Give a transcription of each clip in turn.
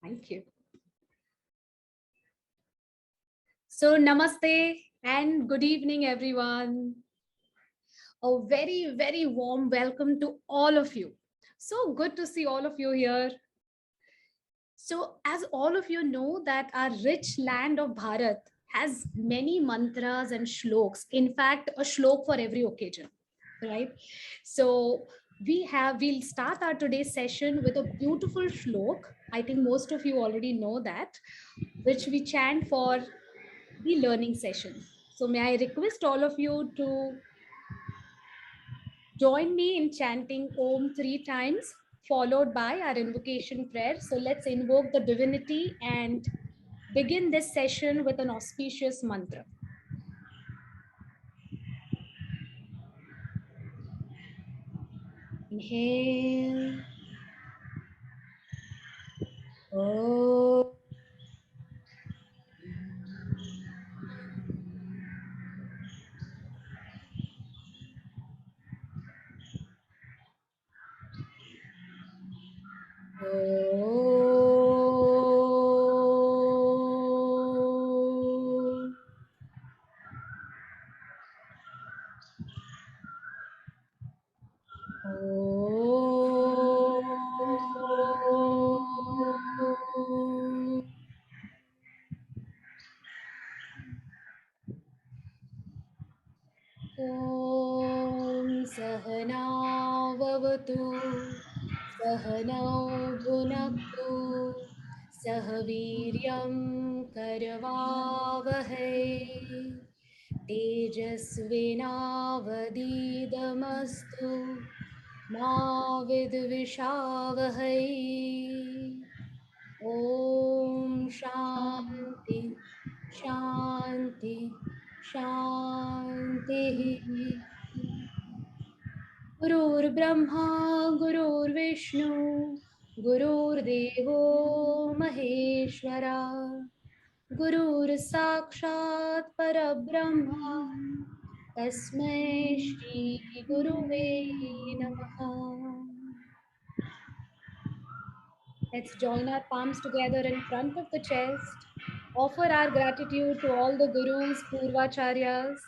Thank you. So namaste and good evening, everyone. A very, very warm welcome to all of you. So good to see all of you here. So as all of you know that our rich land of Bharat has many mantras and shloks. In fact, a shlok for every occasion, right? So we'll start our today's session with a beautiful shlok. I think most of you already know that, which we chant for the learning session. So may I request all of you to join me in chanting Om 3 times, followed by our invocation prayer. So let's invoke the divinity and begin this session with an auspicious mantra. Inhale. Oh. Om Sahana Vavatu Sahana Bhunaktu Sahaviryam Karavavahai Tejasvinavadidamastu Ma Vidvishavahai. Om Shanti Shanti Shanti. Gurur Brahma Gurur Vishnu Gurur Devo Maheshwara Gurur Sakshat Parabrahma Tasmai Shri Guruve Namaha. Let's join our palms together in front of the chest. Offer our gratitude to all the gurus, purvacharyas,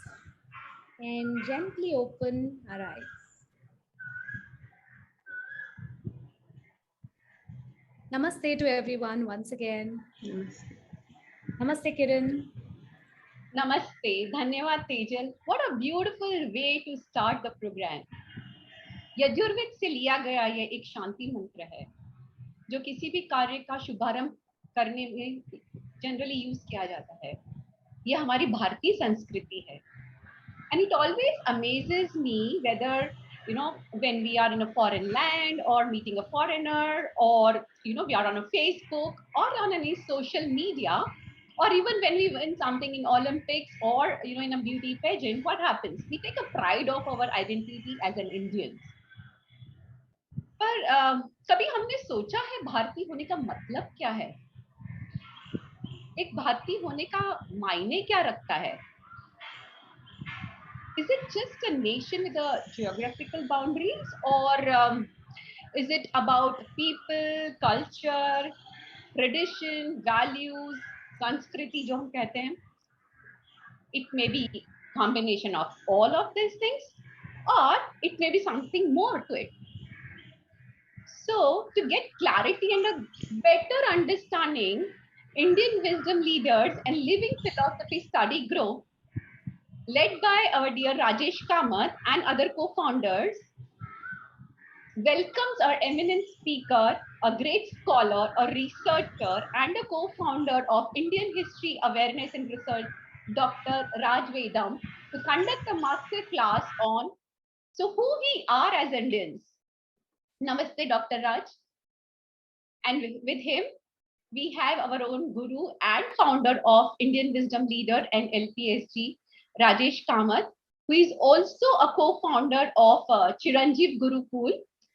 and gently open our eyes. Namaste to everyone once again. Namaste, Kiran. Namaste, Dhanyavad Tejal. What a beautiful way to start the program. Yajurveda से लिया गया ये एक शांति मंत्र है जो किसी भी कार्य का शुभारंभ करने में जनरली यूज किया जाता है. ये हमारी भारतीय संस्कृति है. And it always amazes me whether when we are in a foreign land or meeting a foreigner or we are on a Facebook or on any social media or even when we win something in Olympics or in a beauty pageant, what happens? We take a pride of our identity as an Indian. पर कभी हमने सोचा है भारतीय होने का मतलब क्या है? एक भारतीय होने का मायने क्या रखता है? Is it just a nation with a geographical boundaries or is it about people, culture, tradition, values, Sanskriti जो हम कहते हैं? It may be combination of all of these things or it may be something more to it. So to get clarity and a better understanding, Indian wisdom leaders and living philosophy study group led by our dear Rajesh Kamath and other co-founders, welcomes our eminent speaker, a great scholar, a researcher, and a co-founder of Indian History Awareness and Research, Dr. Raj Vedam, to conduct a master class on who we are as Indians. Namaste, Dr. Raj. And with him, we have our own guru and founder of Indian Wisdom Leader and LPSG, Rajesh Kamath, who is also a co-founder of Chiranjeev Gurukul.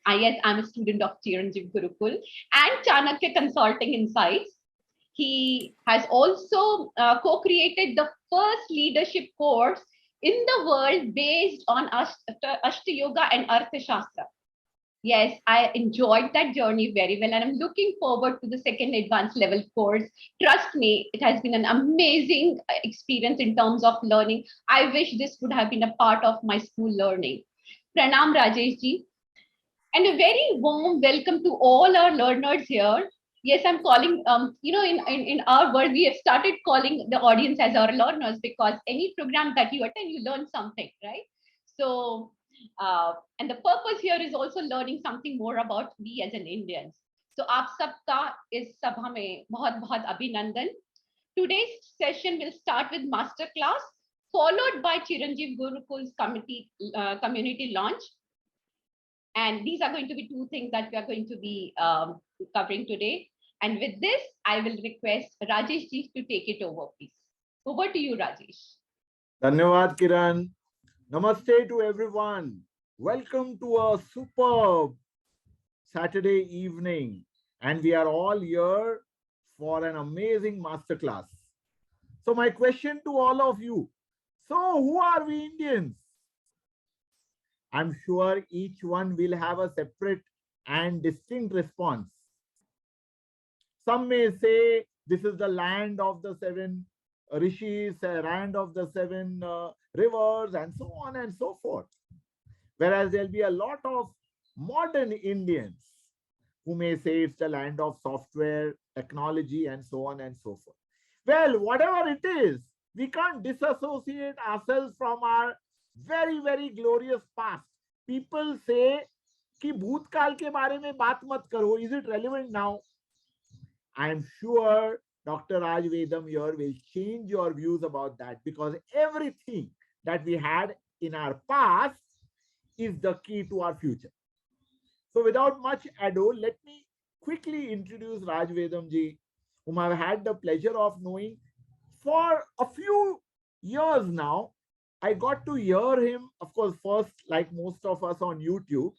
Yes, I'm a student of Chiranjeev Gurukul and Chanakya Consulting Insights. He has also co-created the first leadership course in the world based on Ashta Yoga and Arthashastra. Yes, I enjoyed that journey very well, and I'm looking forward to the second advanced level course. Trust me, it has been an amazing experience in terms of learning. I wish this would have been a part of my school learning. Pranam Rajesh ji, and a very warm welcome to all our learners here. Yes, I'm calling, in our world, we have started calling the audience as our learners because any program that you attend, you learn something, right? So, and the purpose here is also learning something more about we as an Indians. So, आप सबका इस सभा में बहुत बहुत अभिनंदन. Today's session will start with master class, followed by Chiranjeev Gurukul's community launch, and these are going to be two things that we are going to be covering today. And with this, I will request Rajesh ji to take it over, please. Over to you, Rajesh. Dhanyavad, Kiran. Namaste to everyone. Welcome to a superb Saturday evening. And we are all here for an amazing masterclass. So my question to all of you, so who are we Indians? I'm sure each one will have a separate and distinct response. Some may say this is the land of the seven rishis, land of the seven rivers, and so on and so forth. Whereas there'll be a lot of modern Indians who may say it's the land of software, technology, and so on and so forth. Well, whatever it is, we can't disassociate ourselves from our very, very glorious past. People say कि भूतकाल के बारे में बात मत करो. Is it relevant now? I'm sure Dr. Raj Vedam here will change your views about that, because everything that we had in our past is the key to our future. So without much ado, let me quickly introduce Raj Vedam ji, whom I've had the pleasure of knowing for a few years now. I got to hear him, of course, first, like most of us, on YouTube.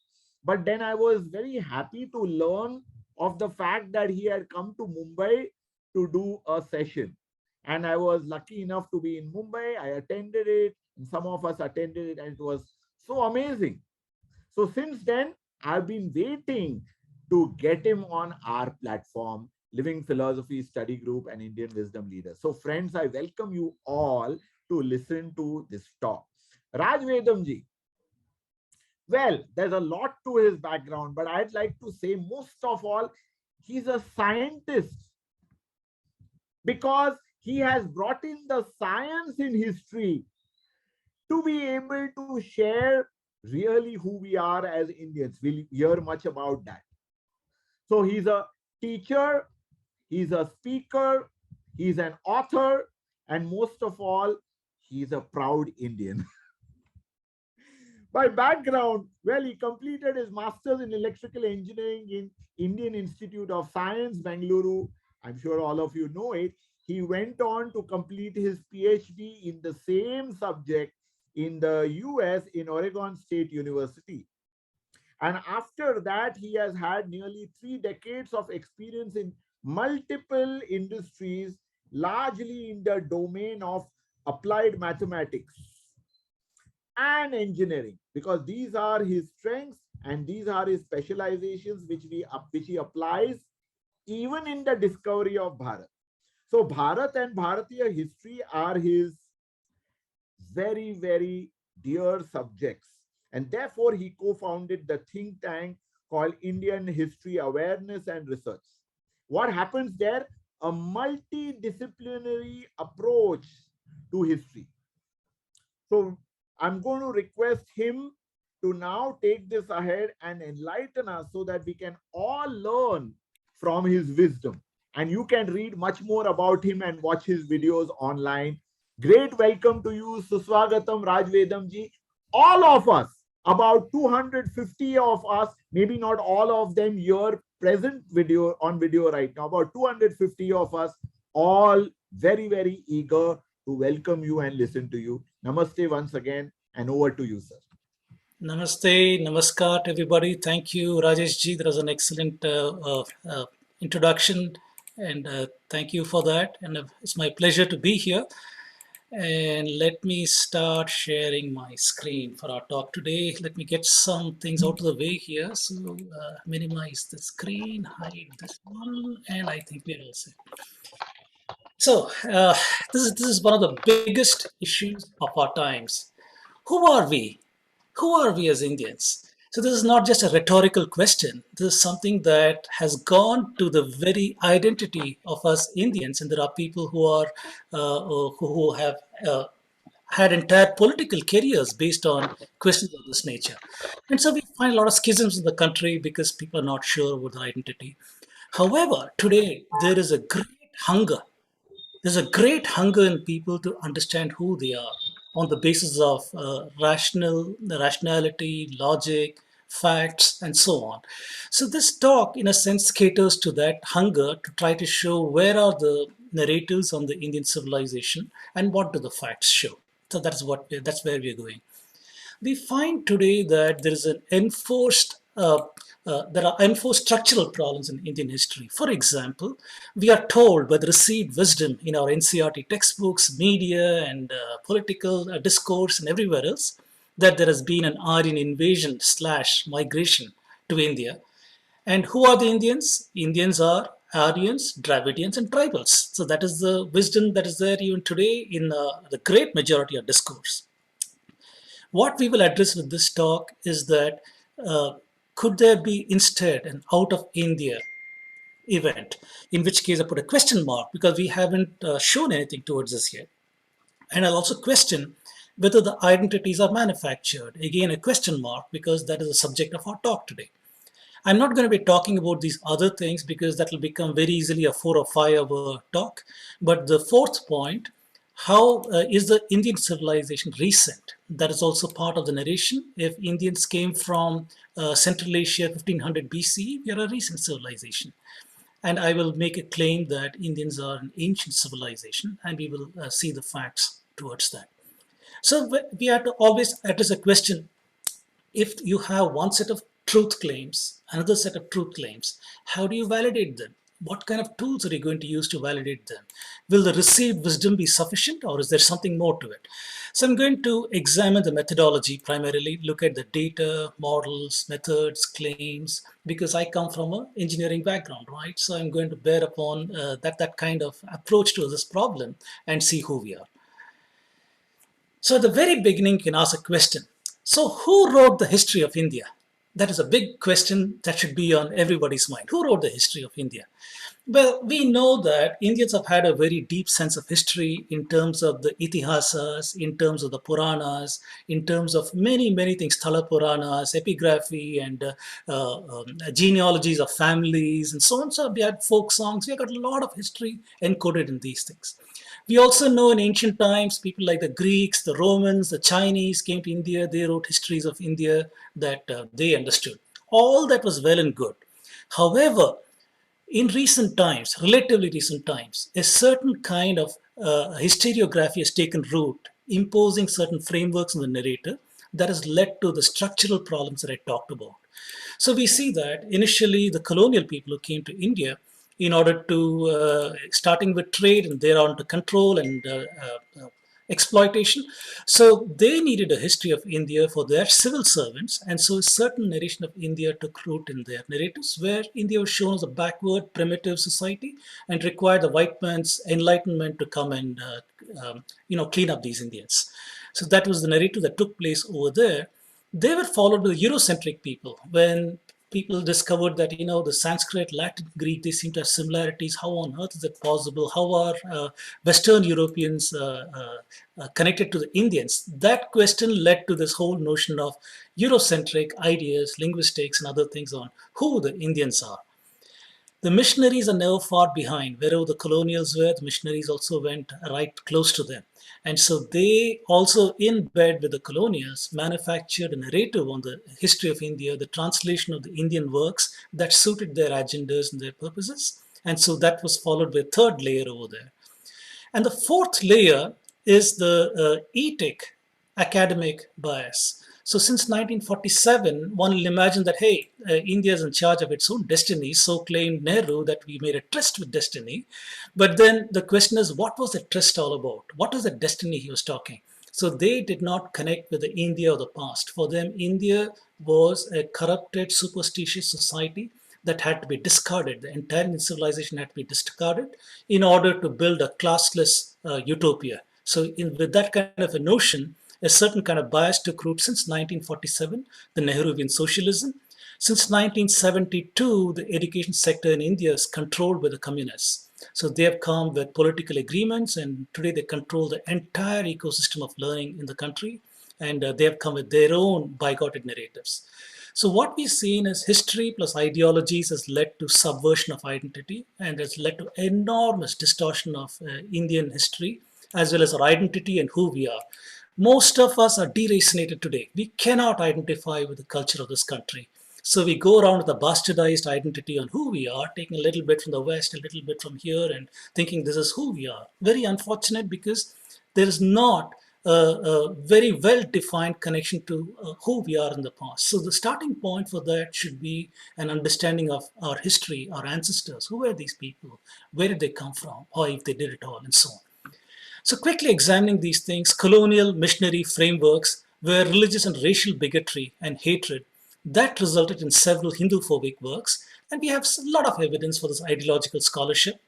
But then I was very happy to learn of the fact that he had come to Mumbai to do a session. And I was lucky enough to be in Mumbai. I attended it, and some of us attended it, and it was so amazing. So since then, I've been waiting to get him on our platform, Living Philosophy Study Group and Indian Wisdom Leaders. So friends, I welcome you all to listen to this talk. Raj Vedam ji. Well, there's a lot to his background, but I'd like to say most of all, he's a scientist, because he has brought in the science in history to be able to share really who we are as Indians. We'll hear much about that. So he's a teacher, he's a speaker, he's an author, and most of all, he's a proud Indian. By background, well, he completed his master's in electrical engineering in Indian Institute of Science, Bengaluru. I'm sure all of you know it. He went on to complete his PhD in the same subject in the US in Oregon State University. And after that, he has had nearly 3 decades of experience in multiple industries, largely in the domain of applied mathematics and engineering, because these are his strengths and these are his specializations, which he applies even in the discovery of Bharat. So Bharat and Bharatiya history are his very, very dear subjects. And therefore, he co-founded the think tank called Indian History Awareness and Research. What happens there? A multidisciplinary approach to history. So I'm going to request him to now take this ahead and enlighten us so that we can all learn from his wisdom. And you can read much more about him and watch his videos online. Great welcome to you, Suswagatam, Raj Vedam ji. All of us, about 250 of us, maybe not all of them here present on video right now, about 250 of us, all very, very eager to welcome you and listen to you. Namaste once again, and over to you, sir. Namaste, namaskar to everybody. Thank you, Rajesh ji. That was an excellent introduction, and thank you for that. And it's my pleasure to be here. And let me start sharing my screen for our talk today. Let me get some things out of the way here. So minimize the screen, hide this one, and I think we're all set. So this is one of the biggest issues of our times. Who are we? Who are we as Indians? So this is not just a rhetorical question. This is something that has gone to the very identity of us Indians, and there are people who are who have had entire political careers based on questions of this nature. And so we find a lot of schisms in the country because people are not sure about their identity. However, today there is a great hunger. There's a great hunger in people to understand who they are on the basis of rationality, logic, facts, and so on. So this talk, in a sense, caters to that hunger to try to show where are the narratives on the Indian civilization and what do the facts show. So that's where we're going. We find today that there are enforced structural problems in Indian history. For example, we are told by the received wisdom in our NCRT textbooks, media, and political discourse, and everywhere else, that there has been an Aryan invasion / migration to India. And who are the Indians? Indians are Aryans, Dravidians, and tribals. So that is the wisdom that is there even today in the great majority of discourse. What we will address with this talk is that could there be instead an out of India event, in which case I put a question mark because we haven't shown anything towards this yet. And I'll also question whether the identities are manufactured. Again, a question mark because that is the subject of our talk today. I'm not going to be talking about these other things because that will become very easily a 4 or 5 hour talk. But the fourth point, how is the Indian civilization recent? That is also part of the narration. If Indians came from Central Asia 1500 BCE, we are a recent civilization. And I will make a claim that Indians are an ancient civilization, and we will see the facts towards that. So we have to always address a question. If you have one set of truth claims, another set of truth claims, how do you validate them? What kind of tools are you going to use to validate them? Will the received wisdom be sufficient, or is there something more to it? So I'm going to examine the methodology primarily, look at the data, models, methods, claims, because I come from an engineering background, right? So I'm going to bear upon that kind of approach to this problem and see who we are. So at the very beginning, you can ask a question. So who wrote the history of India? That is a big question that should be on everybody's mind. Who wrote the history of India? Well, we know that Indians have had a very deep sense of history in terms of the Itihasas, in terms of the Puranas, in terms of many, many things, Thala Puranas, epigraphy, and genealogies of families, and so on. So we had folk songs. We have got a lot of history encoded in these things. We also know in ancient times, people like the Greeks, the Romans, the Chinese came to India. They wrote histories of India that they understood. All that was well and good. However, in recent times, relatively recent times, a certain kind of historiography has taken root, imposing certain frameworks on the narrator that has led to the structural problems that I talked about. So we see that initially the colonial people who came to India in order to, starting with trade and thereon to control and exploitation. So they needed a history of India for their civil servants. And so a certain narration of India took root in their narratives, where India was shown as a backward, primitive society and required the white man's enlightenment to come and clean up these Indians. So that was the narrative that took place over there. They were followed by the Eurocentric people. When people discovered that, the Sanskrit, Latin, Greek, they seem to have similarities. How on earth is it possible? How are Western Europeans connected to the Indians? That question led to this whole notion of Eurocentric ideas, linguistics, and other things on who the Indians are. The missionaries are never far behind. Wherever the colonials were, the missionaries also went right close to them. And so they also, in bed with the colonials, manufactured a narrative on the history of India, the translation of the Indian works that suited their agendas and their purposes. And so that was followed by a third layer over there. And the fourth layer is the ethic academic bias. So since 1947, one will imagine that, hey, India is in charge of its own destiny. So claimed Nehru that we made a tryst with destiny. But then the question is, what was the tryst all about? What was the destiny he was talking? So they did not connect with the India of the past. For them, India was a corrupted, superstitious society that had to be discarded. The entire Indian civilization had to be discarded in order to build a classless utopia. So with that kind of a notion, a certain kind of bias took root since 1947, the Nehruvian socialism. Since 1972, the education sector in India is controlled by the communists. So they have come with political agreements, and today they control the entire ecosystem of learning in the country, and they have come with their own bigoted narratives. So what we've seen is history plus ideologies has led to subversion of identity and has led to enormous distortion of Indian history as well as our identity and who we are. Most of us are deracinated today. We cannot identify with the culture of this country. So we go around with a bastardized identity on who we are, taking a little bit from the West, a little bit from here, and thinking this is who we are. Very unfortunate because there is not a very well-defined connection to who we are in the past. So the starting point for that should be an understanding of our history, our ancestors. Who were these people? Where did they come from? Or if they did it all, and so on. So quickly examining these things, colonial missionary frameworks were religious and racial bigotry and hatred that resulted in several Hindu-phobic works. And we have a lot of evidence for this ideological scholarship.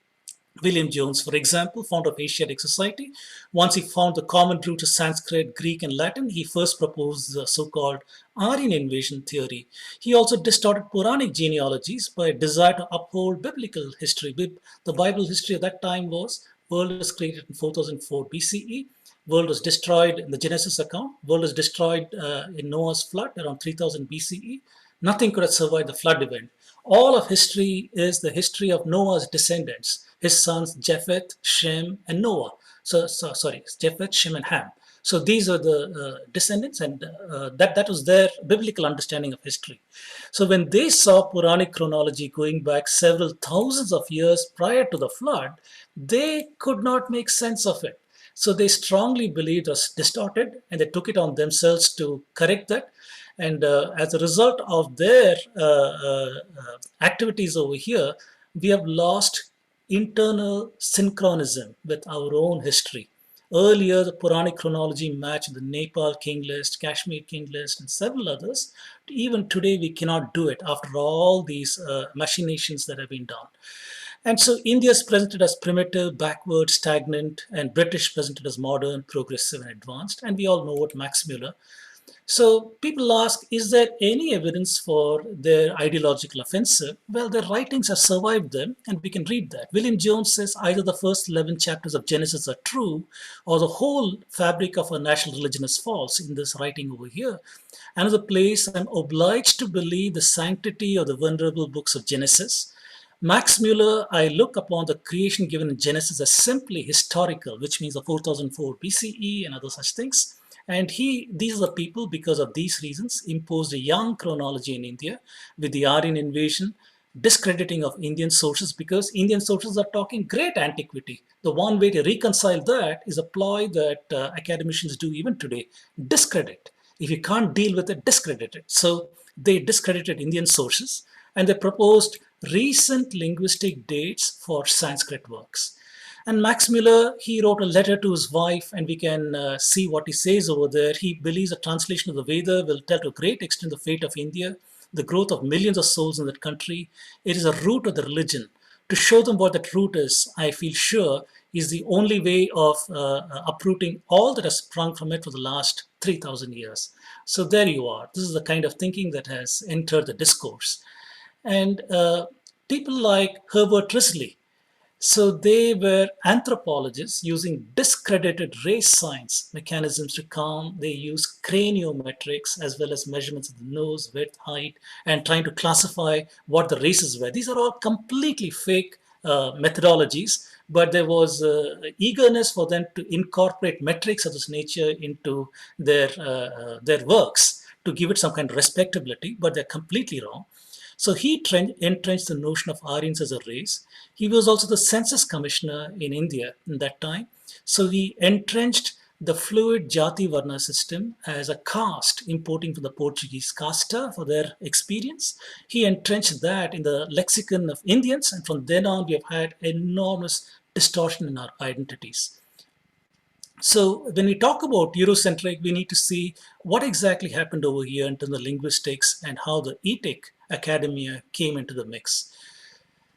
William Jones, for example, founder of Asiatic Society, once he found the common roots of Sanskrit, Greek, and Latin, he first proposed the so-called Aryan Invasion Theory. He also distorted Puranic genealogies by a desire to uphold biblical history. The Bible history at that time was world was created in 4004 BCE. World was destroyed in the Genesis account. World was destroyed in Noah's flood around 3000 BCE. Nothing could have survived the flood event. All of history is the history of Noah's descendants, his sons Japheth, Shem, and Noah. Sorry, Japheth, Shem, and Ham. So these are the descendants, and that was their biblical understanding of history. So when they saw Puranic chronology going back several thousands of years prior to the flood, they could not make sense of it. So they strongly believed it was distorted, and they took it on themselves to correct that. And as a result of their activities over here, we have lost internal synchronism with our own history. Earlier, the Puranic chronology matched the Nepal king list, Kashmir king list, and several others. Even today, we cannot do it after all these machinations that have been done. And so India is presented as primitive, backward, stagnant, and British presented as modern, progressive, and advanced. And we all know what Max Muller. So people ask, is there any evidence for their ideological offensive? Well, their writings have survived them, and we can read that. William Jones says either the first 11 chapters of Genesis are true, or the whole fabric of our national religion is false in this writing over here. Another place, I'm obliged to believe the sanctity of the venerable books of Genesis. Max Muller, I look upon the creation given in Genesis as simply historical, which means the 4004 BCE and other such things. And these are the people, because of these reasons, imposed a young chronology in India with the Aryan invasion, discrediting of Indian sources, because Indian sources are talking great antiquity. The one way to reconcile that is a ploy that academicians do even today: discredit. If you can't deal with it, discredit it. So they discredited Indian sources, and they proposed recent linguistic dates for Sanskrit works. And Max Muller, he wrote a letter to his wife, and we can see what he says over there. He believes a translation of the Veda will tell to a great extent the fate of India, the growth of millions of souls in that country. It is a root of the religion. To show them what that root is, I feel sure, is the only way of uprooting all that has sprung from it for the last 3,000 years. So there you are. This is the kind of thinking that has entered the discourse. And people like Herbert Risley, so they were anthropologists using discredited race science mechanisms to count. They use craniometrics as well as measurements of the nose, width, height, and trying to classify what the races were. These are all completely fake methodologies, but there was eagerness for them to incorporate metrics of this nature into their works to give it some kind of respectability, but they're completely wrong. So he entrenched the notion of Aryans as a race. He was also the census commissioner in India in that time. So he entrenched the fluid Jati Varna system as a caste importing from the Portuguese casta for their experience. He entrenched that in the lexicon of Indians, and from then on we have had enormous distortion in our identities. So when we talk about Eurocentric, we need to see what exactly happened over here in terms of linguistics and how the ETIC academia came into the mix.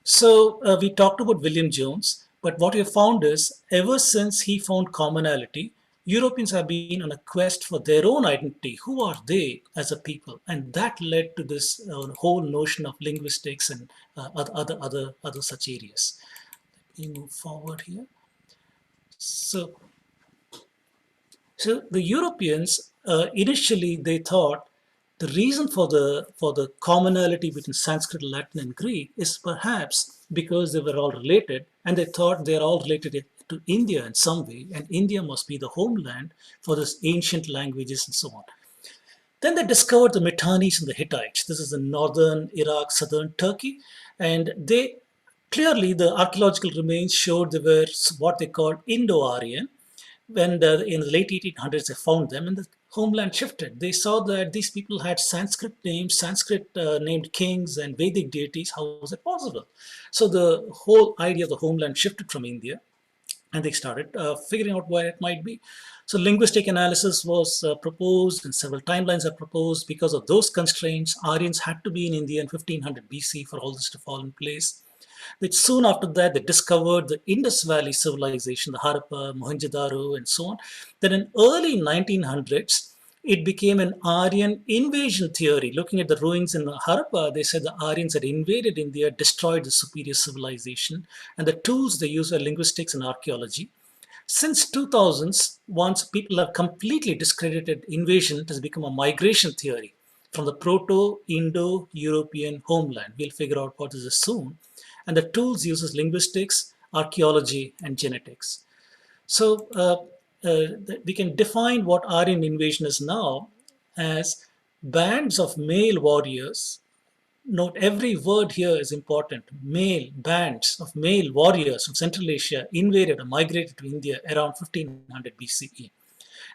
So we talked about William Jones, but what we have found is ever since he found commonality, Europeans have been on a quest for their own identity. Who are they as a people? And that led to this whole notion of linguistics and other such areas. Let me move forward here. So the Europeans initially they thought the reason for the commonality between Sanskrit, Latin, and Greek is perhaps because they were all related, and they thought they're all related to India in some way, and India must be the homeland for these ancient languages and so on. Then they discovered the Mitannis and the Hittites. This is in northern Iraq, southern Turkey, and they clearly the archaeological remains showed they were what they called Indo-Aryan. When in the late 1800s they found them and the homeland shifted. They saw that these people had Sanskrit names, Sanskrit named kings and Vedic deities. How was it possible? So the whole idea of the homeland shifted from India, and they started figuring out where it might be. So linguistic analysis was proposed, and several timelines are proposed. Because of those constraints, Aryans had to be in India in 1500 BC for all this to fall in place. Which soon after that, they discovered the Indus Valley civilization, the Harappa, Mohenjo-daro, and so on. Then in early 1900s, it became an Aryan invasion theory. Looking at the ruins in Harappa, they said the Aryans had invaded India, destroyed the superior civilization, and the tools they used were linguistics and archaeology. Since 2000s, once people have completely discredited invasion, it has become a migration theory from the Proto-Indo-European homeland. We'll figure out what this is soon. And the tools uses linguistics, archaeology, and genetics. So we can define what Aryan invasion is now as bands of male warriors. Note every word here is important. Male bands of male warriors from Central Asia invaded or migrated to India around 1500 BCE.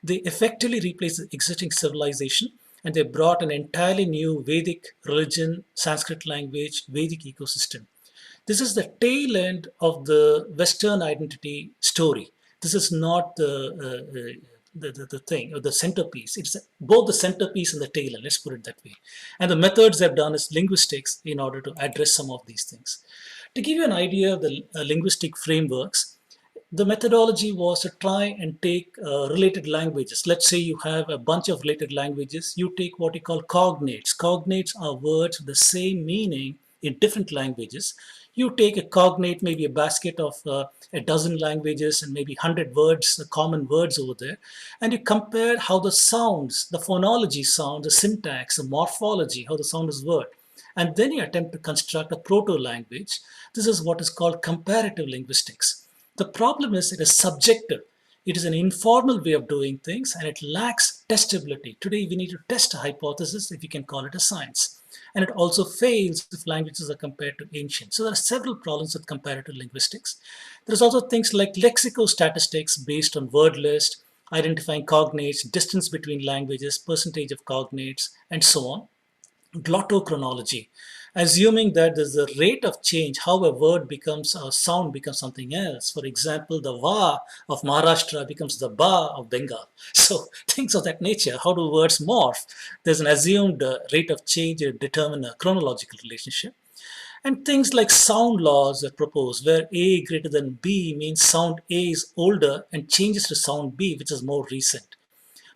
They effectively replaced the existing civilization, and they brought an entirely new Vedic religion, Sanskrit language, Vedic ecosystem. This is the tail end of the Western identity story. This is not the thing or the centerpiece. It's both the centerpiece and the tail end. Let's put it that way. And the methods they've done is linguistics in order to address some of these things. To give you an idea of the linguistic frameworks, the methodology was to try and take related languages. Let's say you have a bunch of related languages. You take what you call cognates. Cognates are words with the same meaning in different languages. You take a cognate, maybe a basket of a dozen languages and maybe 100 words, common words over there, and you compare how the sounds, the phonology sound, the syntax, the morphology, how the sound is word. And then you attempt to construct a proto-language. This is what is called comparative linguistics. The problem is it is subjective. It is an informal way of doing things, and it lacks testability. Today, we need to test a hypothesis, if you can call it a science. And it also fails if languages are compared to ancient. So there are several problems with comparative linguistics. There's also things like lexicostatistics based on word list, identifying cognates, distance between languages, percentage of cognates, and so on. Glottochronology, assuming that there's a rate of change, how a word becomes, a sound becomes something else. For example, the va of Maharashtra becomes the ba of Bengal. So things of that nature, how do words morph? There's an assumed rate of change to determine a chronological relationship. And things like sound laws are proposed, where A greater than B means sound A is older and changes to sound B, which is more recent.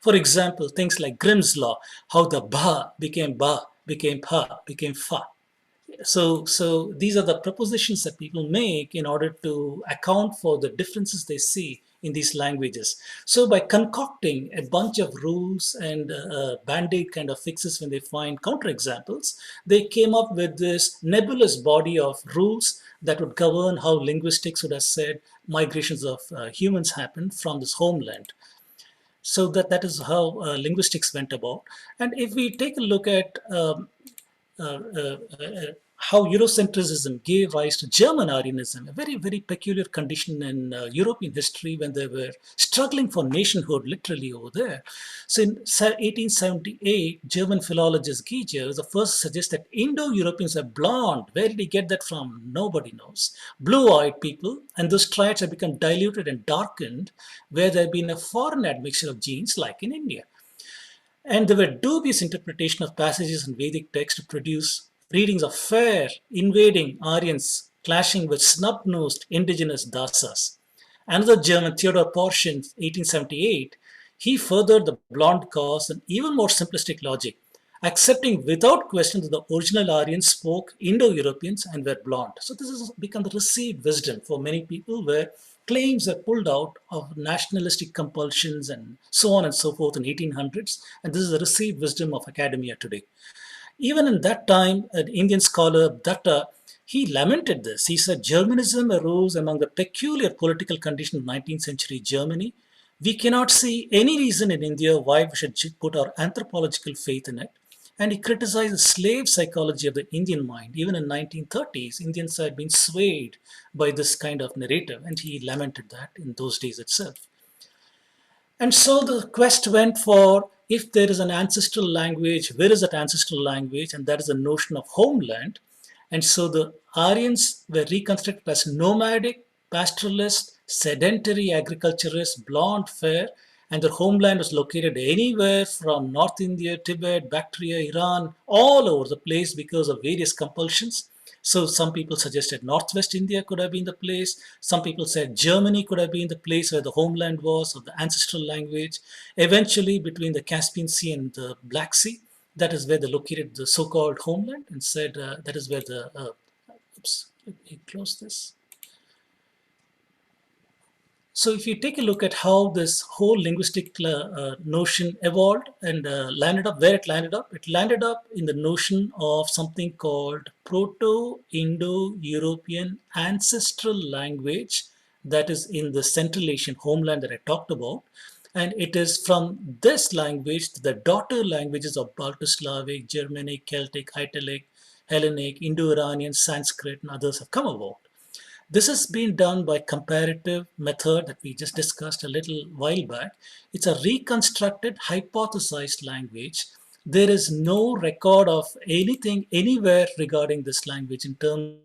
For example, things like Grimm's law, how the ba, became pa, became fa. So these are the propositions that people make in order to account for the differences they see in these languages. So by concocting a bunch of rules and band-aid kind of fixes when they find counterexamples, they came up with this nebulous body of rules that would govern how linguistics would have said migrations of humans happened from this homeland. So that is how linguistics went about. And if we take a look at how Eurocentrism gave rise to German Aryanism, a very, very peculiar condition in European history when they were struggling for nationhood, literally over there. So in 1878, German philologist Geiger was the first to suggest that Indo-Europeans are blonde. Where did he get that from? Nobody knows. Blue-eyed people, and those traits have become diluted and darkened where there had been a foreign admixture of genes like in India. And there were dubious interpretation of passages in Vedic text to produce readings of fair, invading Aryans clashing with snub-nosed indigenous dasas. Another German, Theodor Porsche, in 1878, he furthered the blonde cause in even more simplistic logic, accepting without question that the original Aryans spoke Indo-Europeans and were blonde. So this has become the received wisdom for many people, where claims are pulled out of nationalistic compulsions and so on and so forth in 1800s, and this is the received wisdom of academia today. Even in that time, an Indian scholar, Datta, he lamented this. He said Germanism arose among the peculiar political conditions of 19th century Germany. We cannot see any reason in India why we should put our anthropological faith in it. And he criticized the slave psychology of the Indian mind. Even in 1930s, Indians had been swayed by this kind of narrative, and he lamented that in those days itself. And so the quest went for, if there is an ancestral language, where is that ancestral language? And that is the notion of homeland. And so the Aryans were reconstructed as nomadic, pastoralist, sedentary agriculturists, blonde, fair, and their homeland was located anywhere from North India, Tibet, Bactria, Iran, all over the place because of various compulsions. So some people suggested Northwest India could have been the place. Some people said Germany could have been the place where the homeland was, or the ancestral language. Eventually, between the Caspian Sea and the Black Sea, that is where they located the so-called homeland, and said that is where the, oops, let me close this. So if you take a look at how this whole linguistic notion evolved and landed up where it landed up in the notion of something called Proto-Indo-European ancestral language that is in the Central Asian homeland that I talked about. And it is from this language that the daughter languages of Balto-Slavic, Germanic, Celtic, Italic, Hellenic, Indo-Iranian, Sanskrit, and others have come about. This has been done by comparative method that we just discussed a little while back. It's a reconstructed, hypothesized language. There is no record of anything anywhere regarding this language in terms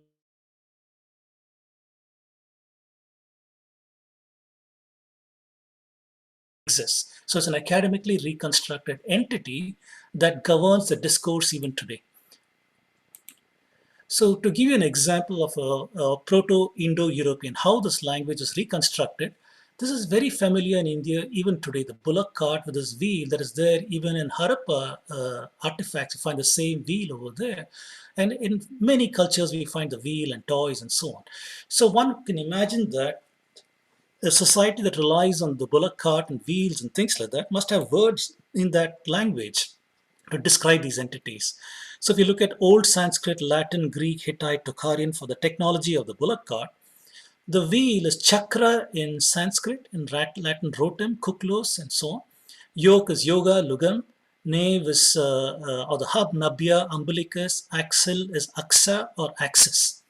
exists. So it's an academically reconstructed entity that governs the discourse even today. So to give you an example of a Proto-Indo-European, how this language is reconstructed, this is very familiar in India even today. The bullock cart with this wheel that is there even in Harappa artifacts, you find the same wheel over there. And in many cultures, we find the wheel and toys and so on. So one can imagine that a society that relies on the bullock cart and wheels and things like that must have words in that language to describe these entities. So if you look at Old Sanskrit, Latin, Greek, Hittite, Tocharian for the technology of the bullock cart, the wheel is chakra in Sanskrit, in Latin rotum, kuklos, and so on. Yoke is yoga, lugam. Nave is, or the hub, nabya, umbilicus. Axle is aksa or axis.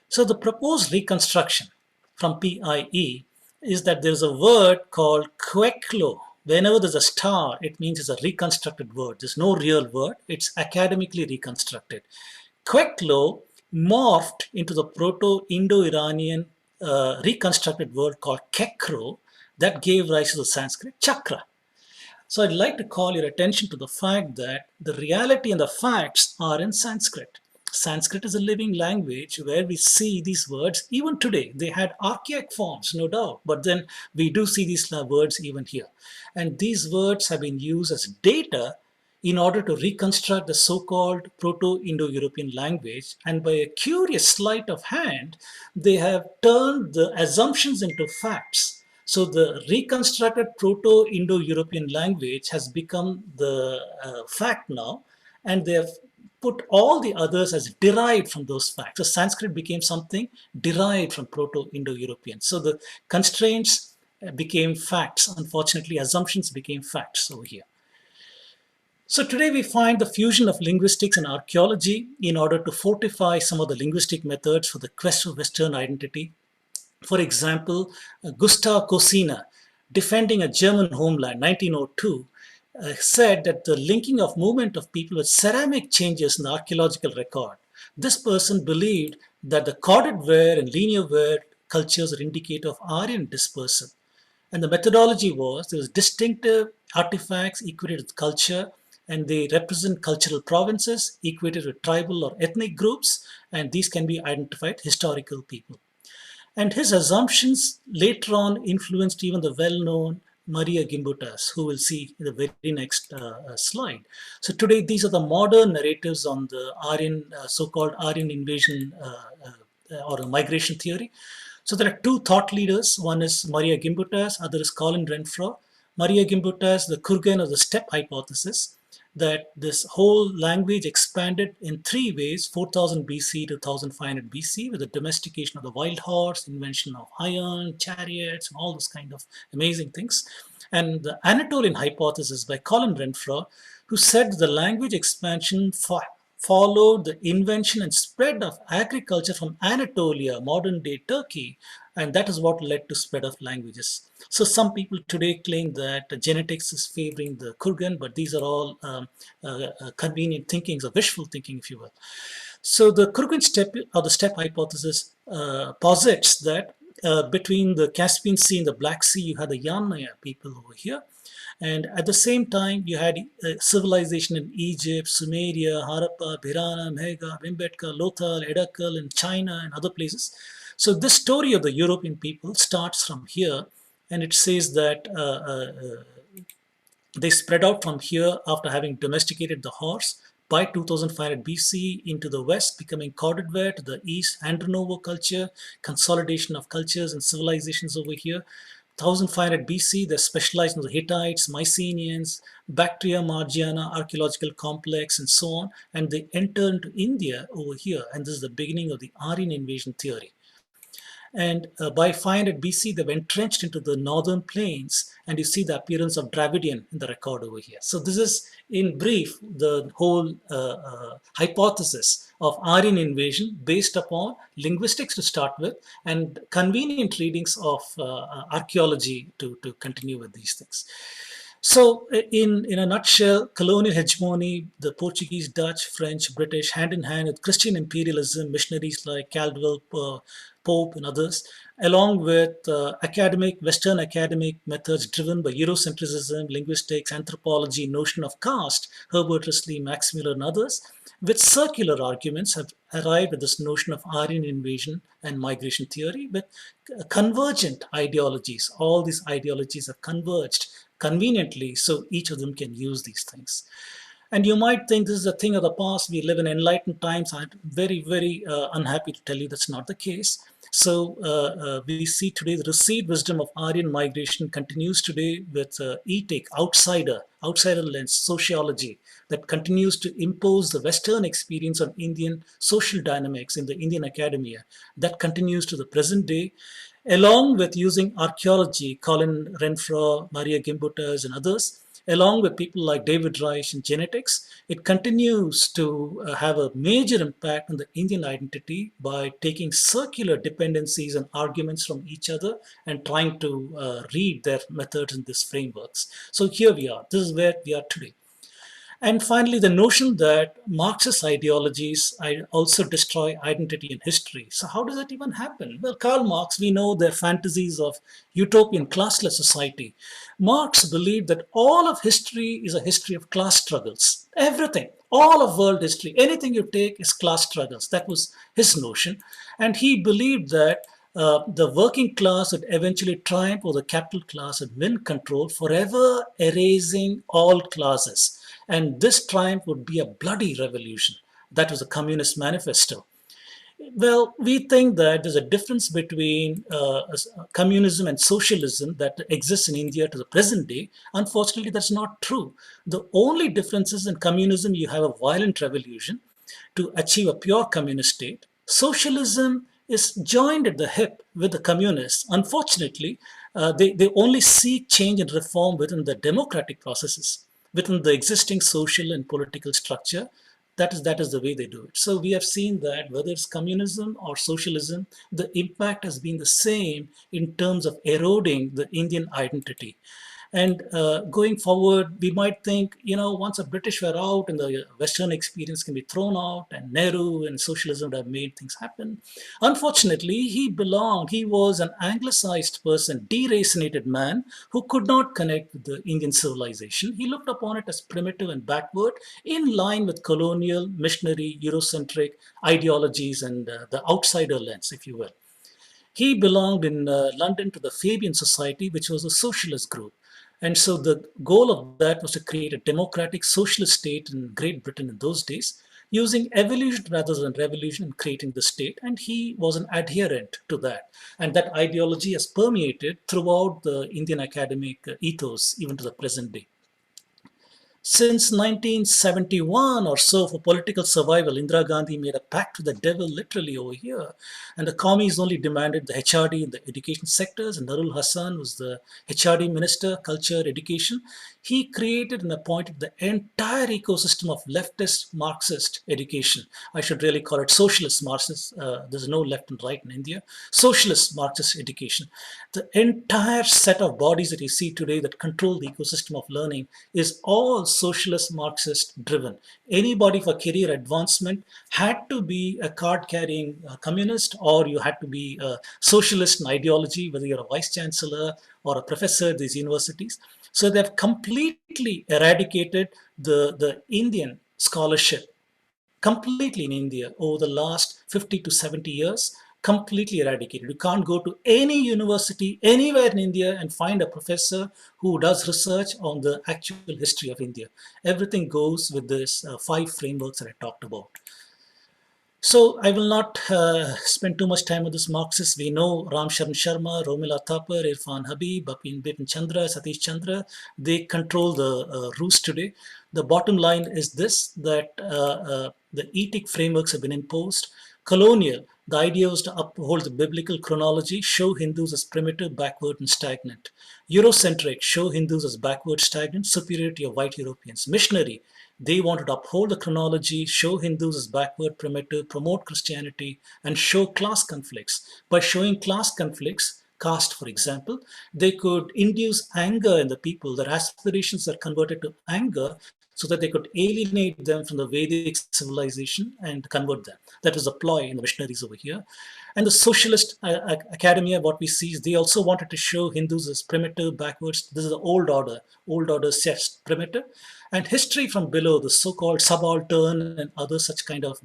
So the proposed reconstruction from PIE is that there is a word called kweklo. Whenever there's a star, it means it's a reconstructed word. There's no real word. It's academically reconstructed. Kweklo morphed into the Proto-Indo-Iranian reconstructed word called kekro that gave rise to the Sanskrit chakra. So I'd like to call your attention to the fact that the reality and the facts are in Sanskrit. Sanskrit is a living language where we see these words even today. They had archaic forms, no doubt, but then we do see these words even here. And these words have been used as data in order to reconstruct the so-called Proto-Indo-European language. And by a curious sleight of hand, they have turned the assumptions into facts. So the reconstructed Proto-Indo-European language has become the fact now, and they have put all the others as derived from those facts. So Sanskrit became something derived from Proto-Indo-European. So the constraints became facts. Unfortunately, assumptions became facts over here. So today we find the fusion of linguistics and archaeology in order to fortify some of the linguistic methods for the quest of Western identity. For example, Gustav Cosina, defending a German homeland, 1902, said that the linking of movement of people with ceramic changes in the archaeological record. This person believed that the corded ware and linear ware cultures are indicative of Aryan dispersal. And the methodology was there was distinctive artifacts equated with culture, and they represent cultural provinces equated with tribal or ethnic groups, and these can be identified historical people. And his assumptions later on influenced even the well-known Maria Gimbutas, who we'll see in the very next slide. So today, these are the modern narratives on the Aryan, so-called Aryan invasion or a migration theory. So there are two thought leaders. One is Maria Gimbutas, other is Colin Renfrew. Maria Gimbutas, the Kurgan of the steppe hypothesis, that this whole language expanded in three ways: 4000 BC to 1500 BC, with the domestication of the wild horse, invention of iron, chariots, and all those kind of amazing things. And the Anatolian hypothesis by Colin Renfrew, who said the language expansion followed the invention and spread of agriculture from Anatolia, modern day Turkey, and that is what led to spread of languages. So some people today claim that genetics is favoring the Kurgan, but these are all convenient thinkings or wishful thinking, if you will. So the Kurgan steppe or the steppe hypothesis posits that between the Caspian Sea and the Black Sea, you had the Yamnaya people over here. And at the same time, you had civilization in Egypt, Sumeria, Harappa, Bhirana, Mega, Bhimbetka, Lothal, Edakal, in China and other places. So this story of the European people starts from here, and it says that they spread out from here after having domesticated the horse by 2500 BC into the west, becoming corded ware, to the east, Andronovo culture, consolidation of cultures and civilizations over here. 1500 BC, they're specialized in the Hittites, Mycenaeans, Bactria, Margiana, archaeological complex, and so on. And they enter into India over here. And this is the beginning of the Aryan invasion theory. And by 500 BC, they've entrenched into the northern plains, and you see the appearance of Dravidian in the record over here. So this is, in brief, the whole hypothesis of Aryan invasion based upon linguistics to start with, and convenient readings of archaeology to continue with these things. So in a nutshell, colonial hegemony, the Portuguese, Dutch, French, British, hand in hand with Christian imperialism, missionaries like Caldwell, Pope, and others, along with Western academic methods driven by Eurocentrism, linguistics, anthropology, notion of caste, Herbert Risley, Max Muller, and others, with circular arguments have arrived at this notion of Aryan invasion and migration theory with convergent ideologies. All these ideologies have converged conveniently, so each of them can use these things. And you might think this is a thing of the past. We live in enlightened times. I'm very, very unhappy to tell you that's not the case. So we see today the received wisdom of Aryan migration continues today with ethic, outsider lens, sociology, that continues to impose the Western experience on Indian social dynamics in the Indian academia. That continues to the present day, along with using archaeology, Colin Renfrew, Maria Gimbutas, and others, along with people like David Reich in genetics. It continues to have a major impact on the Indian identity by taking circular dependencies and arguments from each other and trying to read their methods in these frameworks. So here we are. This is where we are today. And finally, the notion that Marxist ideologies also destroy identity and history. So how does that even happen? Well, Karl Marx, we know their fantasies of utopian classless society. Marx believed that all of history is a history of class struggles. Everything, all of world history, anything you take is class struggles. That was his notion. And he believed that the working class would eventually triumph over the capital class and win control, forever erasing all classes. And this triumph would be a bloody revolution. That was a Communist Manifesto. Well, we think that there's a difference between communism and socialism that exists in India to the present day. Unfortunately, that's not true. The only difference is in communism, you have a violent revolution to achieve a pure communist state. Socialism is joined at the hip with the communists. Unfortunately, they only seek change and reform within the democratic processes. within the existing social and political structure. That is the way they do it. So we have seen that whether it's communism or socialism, the impact has been the same in terms of eroding the Indian identity. And going forward, we might think, once the British were out and the Western experience can be thrown out, and Nehru and socialism would have made things happen. Unfortunately, he was an anglicized person, deracinated man who could not connect with the Indian civilization. He looked upon it as primitive and backward, in line with colonial, missionary, Eurocentric ideologies and the outsider lens, if you will. He belonged in London to the Fabian Society, which was a socialist group. And so the goal of that was to create a democratic socialist state in Great Britain in those days, using evolution rather than revolution in creating the state. And he was an adherent to that. And that ideology has permeated throughout the Indian academic ethos, even to the present day. Since 1971 or so, for political survival, Indira Gandhi made a pact with the devil literally over here. And the commies only demanded the HRD in the education sectors, and Narul Hassan was the HRD minister, culture, education. He created and appointed the entire ecosystem of leftist Marxist education. I should really call it socialist Marxist. There's no left and right in India. Socialist Marxist education. The entire set of bodies that you see today that control the ecosystem of learning is all socialist Marxist driven. Anybody for career advancement had to be a card carrying communist, or you had to be a socialist in ideology, whether you're a vice chancellor or a professor at these universities. So they've completely eradicated the Indian scholarship completely in India over the last 50 to 70 years. Completely eradicated. You can't go to any university anywhere in India and find a professor who does research on the actual history of India. Everything goes with this 5 frameworks that I talked about. So I will not spend too much time on this Marxist. We know Ram Sharan Sharma, Romila Thapar, Irfan Habib, Bipin Chandra, Satish Chandra. They control the rules today. The bottom line is this, that the ethic frameworks have been imposed. Colonial, the idea was to uphold the biblical chronology, show Hindus as primitive, backward, and stagnant. Eurocentric, show Hindus as backward, stagnant, superiority of white Europeans. Missionary, they wanted to uphold the chronology, show Hindus as backward, primitive, promote Christianity, and show class conflicts. By showing class conflicts, caste, for example, they could induce anger in the people. Their aspirations are converted to anger so that they could alienate them from the Vedic civilization and convert them. That was a ploy in the missionaries over here. And the socialist academia, what we see is they also wanted to show Hindus as primitive, backwards. This is the old order sets primitive. And history from below, the so-called subaltern and other such kind of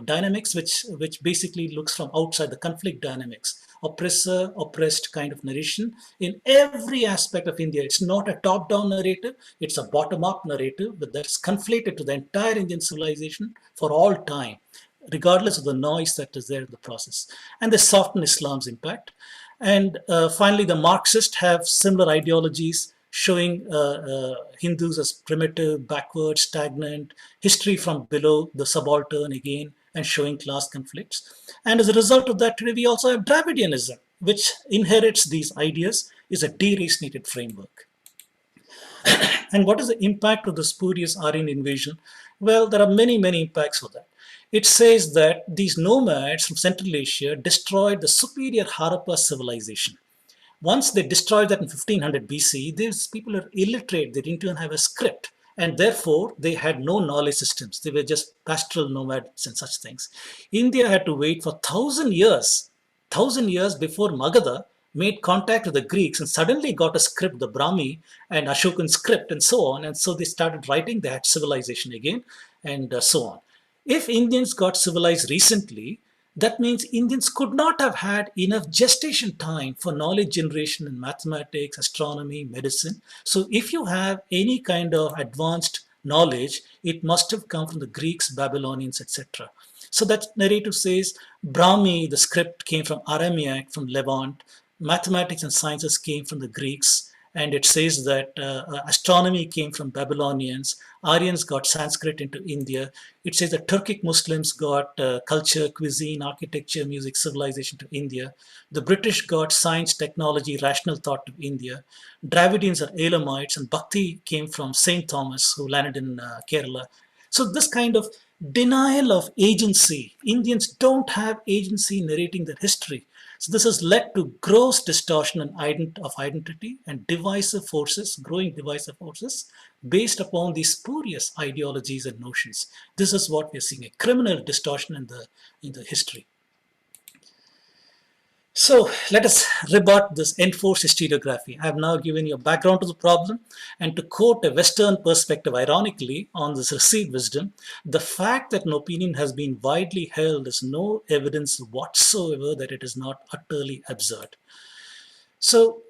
dynamics, which basically looks from outside the conflict dynamics. Oppressor, oppressed kind of narration in every aspect of India. It's not a top-down narrative, it's a bottom-up narrative, but that's conflated to the entire Indian civilization for all time, regardless of the noise that is there in the process. And they soften Islam's impact. And finally, the Marxists have similar ideologies, showing Hindus as primitive, backward, stagnant, history from below, the subaltern again, and showing class conflicts. And as a result of that, today we also have Dravidianism, which inherits these ideas, is a deracinated framework. And what is the impact of the spurious Aryan invasion? Well, there are many, many impacts for that. It says that these nomads from Central Asia destroyed the superior Harappa civilization. Once they destroyed that in 1500 BC, these people are illiterate. They didn't even have a script. And therefore, they had no knowledge systems. They were just pastoral nomads and such things. India had to wait for 1,000 years before Magadha made contact with the Greeks and suddenly got a script, the Brahmi and Ashokan script and so on. And so they started writing, they had civilization again and so on. If Indians got civilized recently, that means Indians could not have had enough gestation time for knowledge generation in mathematics, astronomy, medicine. So if you have any kind of advanced knowledge, it must have come from the Greeks, Babylonians, etc. So that narrative says Brahmi, the script, came from Aramaic, from Levant. Mathematics and sciences came from the Greeks. and it says that astronomy came from Babylonians, Aryans got Sanskrit into India. It says that Turkic Muslims got culture, cuisine, architecture, music, civilization to India. The British got science, technology, rational thought to India. Dravidians are Elamites, and Bhakti came from Saint Thomas, who landed in Kerala. So this kind of denial of agency, Indians don't have agency narrating their history. So this has led to gross distortion of identity and divisive forces, growing divisive forces based upon these spurious ideologies and notions. This is what we're seeing, a criminal distortion in the history. So let us rebut this enforced historiography. I have now given you a background to the problem, and to quote a Western perspective, ironically, on this received wisdom, the fact that an opinion has been widely held is no evidence whatsoever that it is not utterly absurd. So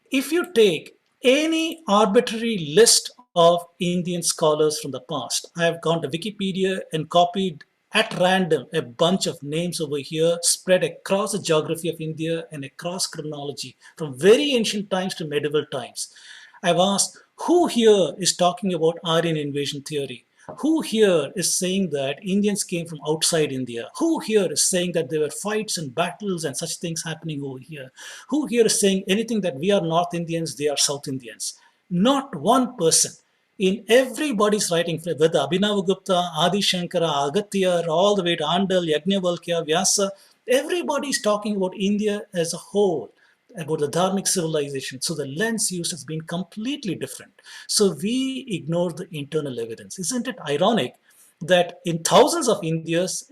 if you take any arbitrary list of Indian scholars from the past, I have gone to Wikipedia and copied at random a bunch of names over here spread across the geography of India and across chronology from very ancient times to medieval times. I've asked who here is talking about Aryan invasion theory? Who here is saying that Indians came from outside India? Who here is saying that there were fights and battles and such things happening over here? Who here is saying anything that we are North Indians, they are South Indians? Not one person. In everybody's writing, whether Abhinavagupta, Adi Shankara, Agatya, all the way to Andal, Yajnavalkya, Vyasa, everybody is talking about India as a whole, about the dharmic civilization. So the lens used has been completely different. So we ignore the internal evidence. Isn't it ironic that in thousands of years,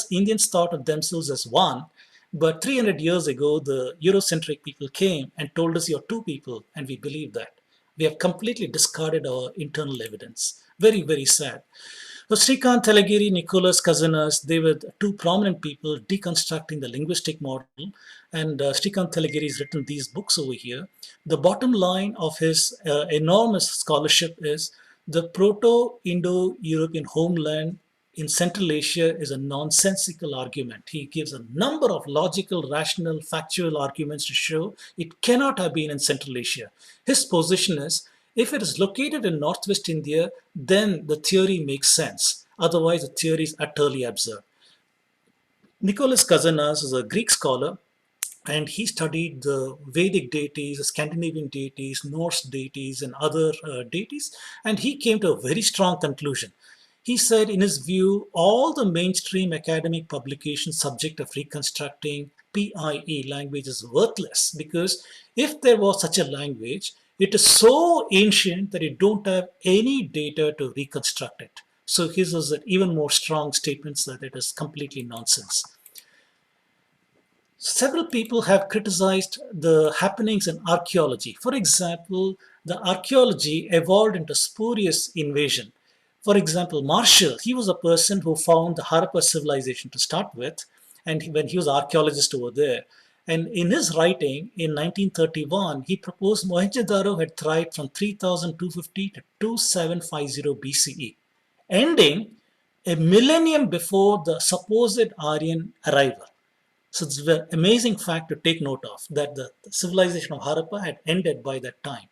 Indians thought of themselves as one, but 300 years ago, the Eurocentric people came and told us you're two people, and we believe that. We have completely discarded our internal evidence. Very, very sad. So Srikant Talagiri, Nicholas Kazanas, they were two prominent people deconstructing the linguistic model. And Srikant Talagiri has written these books over here. The bottom line of his enormous scholarship is the Proto-Indo-European homeland in Central Asia is a nonsensical argument. He gives a number of logical, rational, factual arguments to show it cannot have been in Central Asia. His position is, if it is located in Northwest India, then the theory makes sense. Otherwise, the theory is utterly absurd. Nicholas Kazanas is a Greek scholar, and he studied the Vedic deities, the Scandinavian deities, Norse deities, and other deities, and he came to a very strong conclusion. He said, in his view, all the mainstream academic publications subject of reconstructing PIE language is worthless, because if there was such a language, it is so ancient that you don't have any data to reconstruct it. So his is even more strong statements that it is completely nonsense. Several people have criticized the happenings in archaeology. For example, the archaeology evolved into spurious invasion. For example, Marshall, he was a person who found the Harappa civilization to start with, and when he was an archaeologist over there. And in his writing in 1931, he proposed Mohenjo-daro had thrived from 3250 to 2750 BCE, ending a millennium before the supposed Aryan arrival. So it's an amazing fact to take note of, that the civilization of Harappa had ended by that time.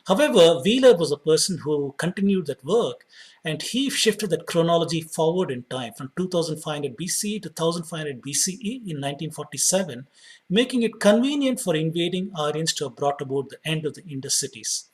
However, Wheeler was a person who continued that work, and he shifted that chronology forward in time from 2500 BCE to 1500 BCE in 1947, making it convenient for invading Aryans to have brought about the end of the Indus cities.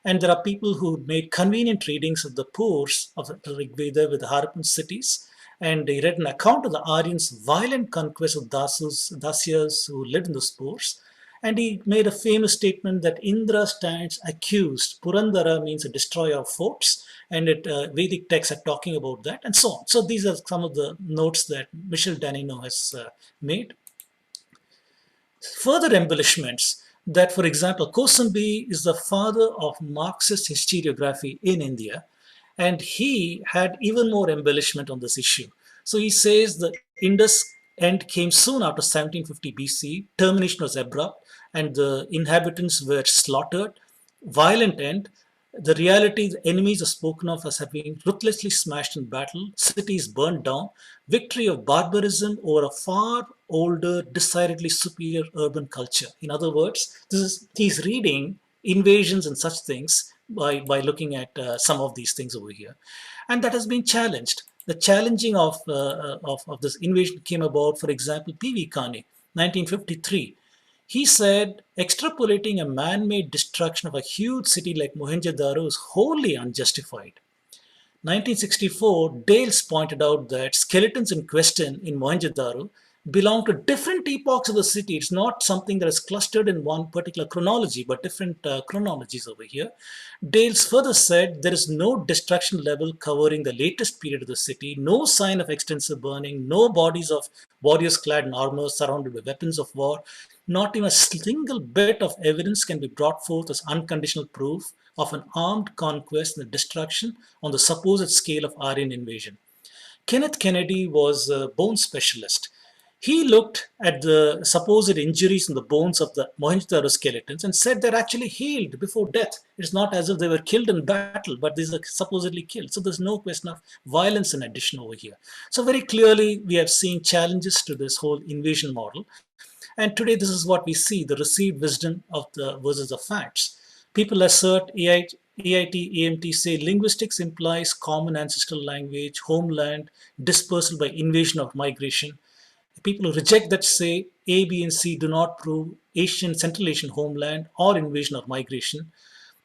And there are people who made convenient readings of the Purs of the Rig Veda with the Harappan cities, and he read an account of the Aryans' violent conquest of Dasyas who lived in the Purs. And he made a famous statement that Indra stands accused. Purandara means a destroyer of forts, and Vedic texts are talking about that, and so on. So these are some of the notes that Michel Danino has made. Further embellishments that, for example, Kosambi is the father of Marxist historiography in India, and he had even more embellishment on this issue. So he says the Indus end came soon after 1750 BC, termination was abrupt, and the inhabitants were slaughtered, violent end. The reality, the enemies are spoken of as having ruthlessly smashed in battle, cities burned down, victory of barbarism over a far older, decidedly superior urban culture. In other words, he's reading invasions and such things by looking at some of these things over here. And that has been challenged. The challenging of this invasion came about, for example, P.V. Kane, 1953. He said extrapolating a man-made destruction of a huge city like Mohenjo-daro is wholly unjustified. 1964, Dales pointed out that skeletons in question in Mohenjo-daro belong to different epochs of the city. It's not something that is clustered in one particular chronology, but different chronologies over here. Dales further said there is no destruction level covering the latest period of the city, no sign of extensive burning, no bodies of warriors clad in armor surrounded by weapons of war. Not even a single bit of evidence can be brought forth as unconditional proof of an armed conquest and the destruction on the supposed scale of Aryan invasion. Kenneth Kennedy was a bone specialist. He looked at the supposed injuries in the bones of the Mohenjo-daro skeletons and said they're actually healed before death. It's not as if they were killed in battle, but these are supposedly killed. So there's no question of violence in addition over here. So very clearly, we have seen challenges to this whole invasion model. And today, this is what we see, the received wisdom of the versus the facts. People assert AIT, AMT say linguistics implies common ancestral language, homeland, dispersal by invasion or migration. People who reject that say A, B, and C do not prove Asian, Central Asian homeland or invasion or migration.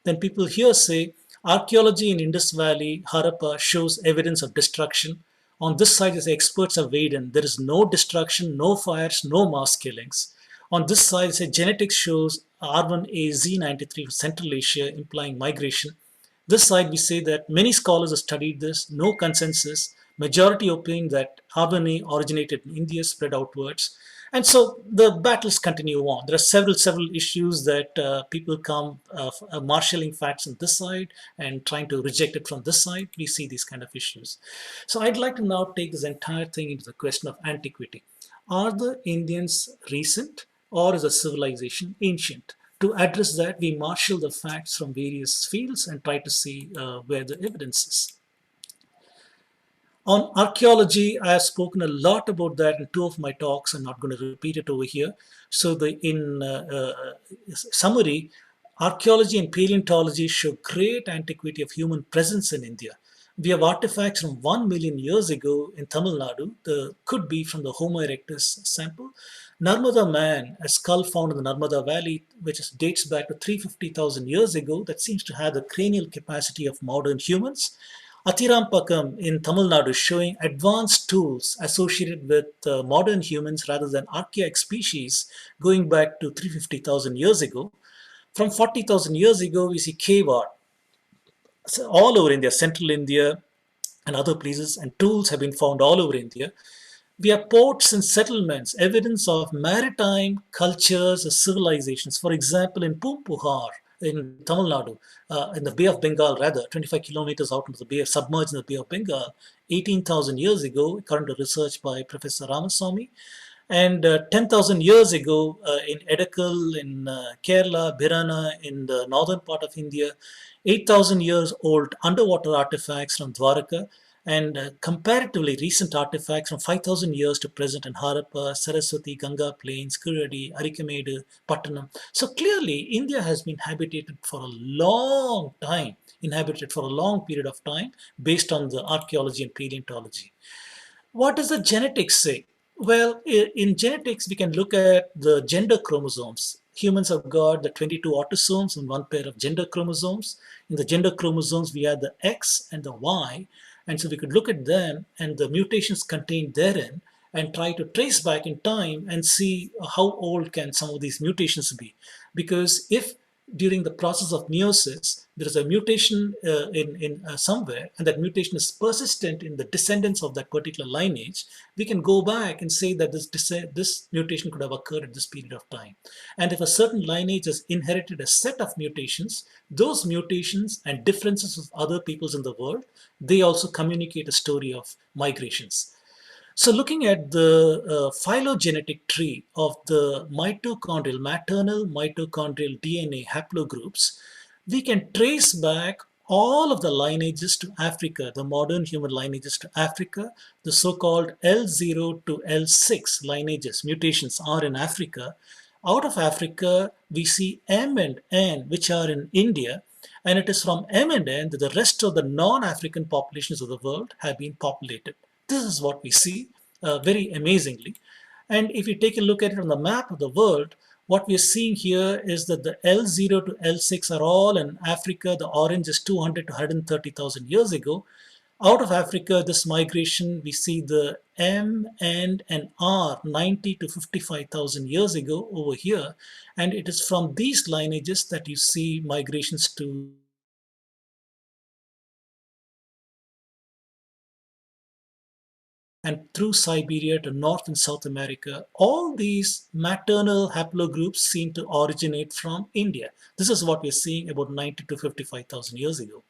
Then people here say archaeology in Indus Valley, Harappa shows evidence of destruction. On this side, as experts have weighed in, there is no destruction, no fires, no mass killings. On this side, say genetics shows R1A-Z93 for Central Asia, implying migration. This side, we say that many scholars have studied this, no consensus, majority opine that R1A originated in India, spread outwards. And so the battles continue on. There are several issues that people come marshalling facts on this side and trying to reject it from this side. We see these kind of issues. So I'd like to now take this entire thing into the question of antiquity. Are the Indians recent or is a civilization ancient? To address that, we marshal the facts from various fields and try to see where the evidence is. On archaeology, I have spoken a lot about that in two of my talks. I'm not going to repeat it over here. So in summary, archaeology and paleontology show great antiquity of human presence in India. We have artifacts from 1 million years ago in Tamil Nadu, could be from the Homo erectus sample. Narmada man, a skull found in the Narmada Valley, which dates back to 350,000 years ago, that seems to have the cranial capacity of modern humans. Atirampakam in Tamil Nadu showing advanced tools associated with modern humans rather than archaic species going back to 350,000 years ago. From 40,000 years ago, we see cave art all over India, central India and other places, and tools have been found all over India. We have ports and settlements, evidence of maritime cultures or civilizations. For example, in Pumpuhar, in Tamil Nadu, in the Bay of Bengal, rather, 25 kilometers out into the Bay, submerged in the Bay of Bengal, 18,000 years ago, according to research by Professor Ramaswamy. And 10,000 years ago, in Edakal, in Kerala, Birana, in the northern part of India, 8,000 years old underwater artifacts from Dwaraka, and comparatively recent artifacts from 5,000 years to present in Harappa, Saraswati, Ganga Plains, Kuradi, Arikamedu, Pattanam. So clearly, India has been habitated for a long time, inhabited for a long period of time, based on the archaeology and paleontology. What does the genetics say? Well, in genetics, we can look at the gender chromosomes. Humans have got the 22 autosomes and one pair of gender chromosomes. In the gender chromosomes, we have the X and the Y. And so we could look at them and the mutations contained therein and try to trace back in time and see how old can some of these mutations be. Because if during the process of meiosis, there is a mutation in somewhere, and that mutation is persistent in the descendants of that particular lineage, we can go back and say that this mutation could have occurred at this period of time. And if a certain lineage has inherited a set of mutations, those mutations and differences with other peoples in the world, they also communicate a story of migrations. So looking at the phylogenetic tree of the mitochondrial, maternal mitochondrial DNA haplogroups, we can trace back all of the lineages to Africa, the modern human lineages to Africa. The so-called L0 to L6 lineages, mutations are in Africa. Out of Africa, we see M and N, which are in India, and it is from M and N that the rest of the non-African populations of the world have been populated. This is what we see very amazingly. And if you take a look at it on the map of the world, what we're seeing here is that the L0 to L6 are all in Africa. The orange is 200 to 130,000 years ago. Out of Africa, this migration, we see the M, N, and R 90 to 55,000 years ago over here. And it is from these lineages that you see migrations to and through Siberia to North and South America. All these maternal haplogroups seem to originate from India. This is what we're seeing about 90 to 55,000 years ago.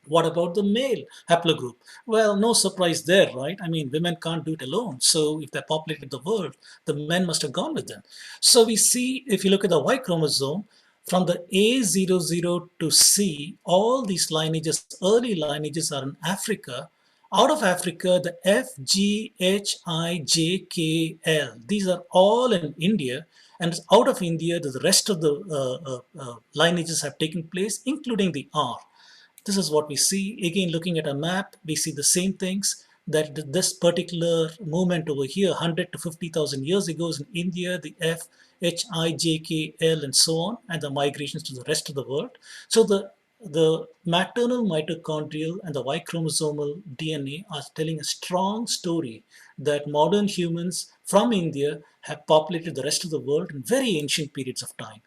What about the male haplogroup? Well, no surprise there, right? I mean, women can't do it alone. So if they populated the world, the men must have gone with them. So we see, if you look at the Y chromosome, from the A00 to C, all these lineages, early lineages are in Africa. Out of Africa, the F, G, H, I, J, K, L, these are all in India. And out of India, the rest of the lineages have taken place, including the R. This is what we see. Again, looking at a map, we see the same things, that this particular movement over here, 100 to 50,000 years ago, is in India, the F, H, I, J, K, L, and so on, and the migrations to the rest of the world. So the maternal mitochondrial and the Y chromosomal DNA are telling a strong story that modern humans from India have populated the rest of the world in very ancient periods of time.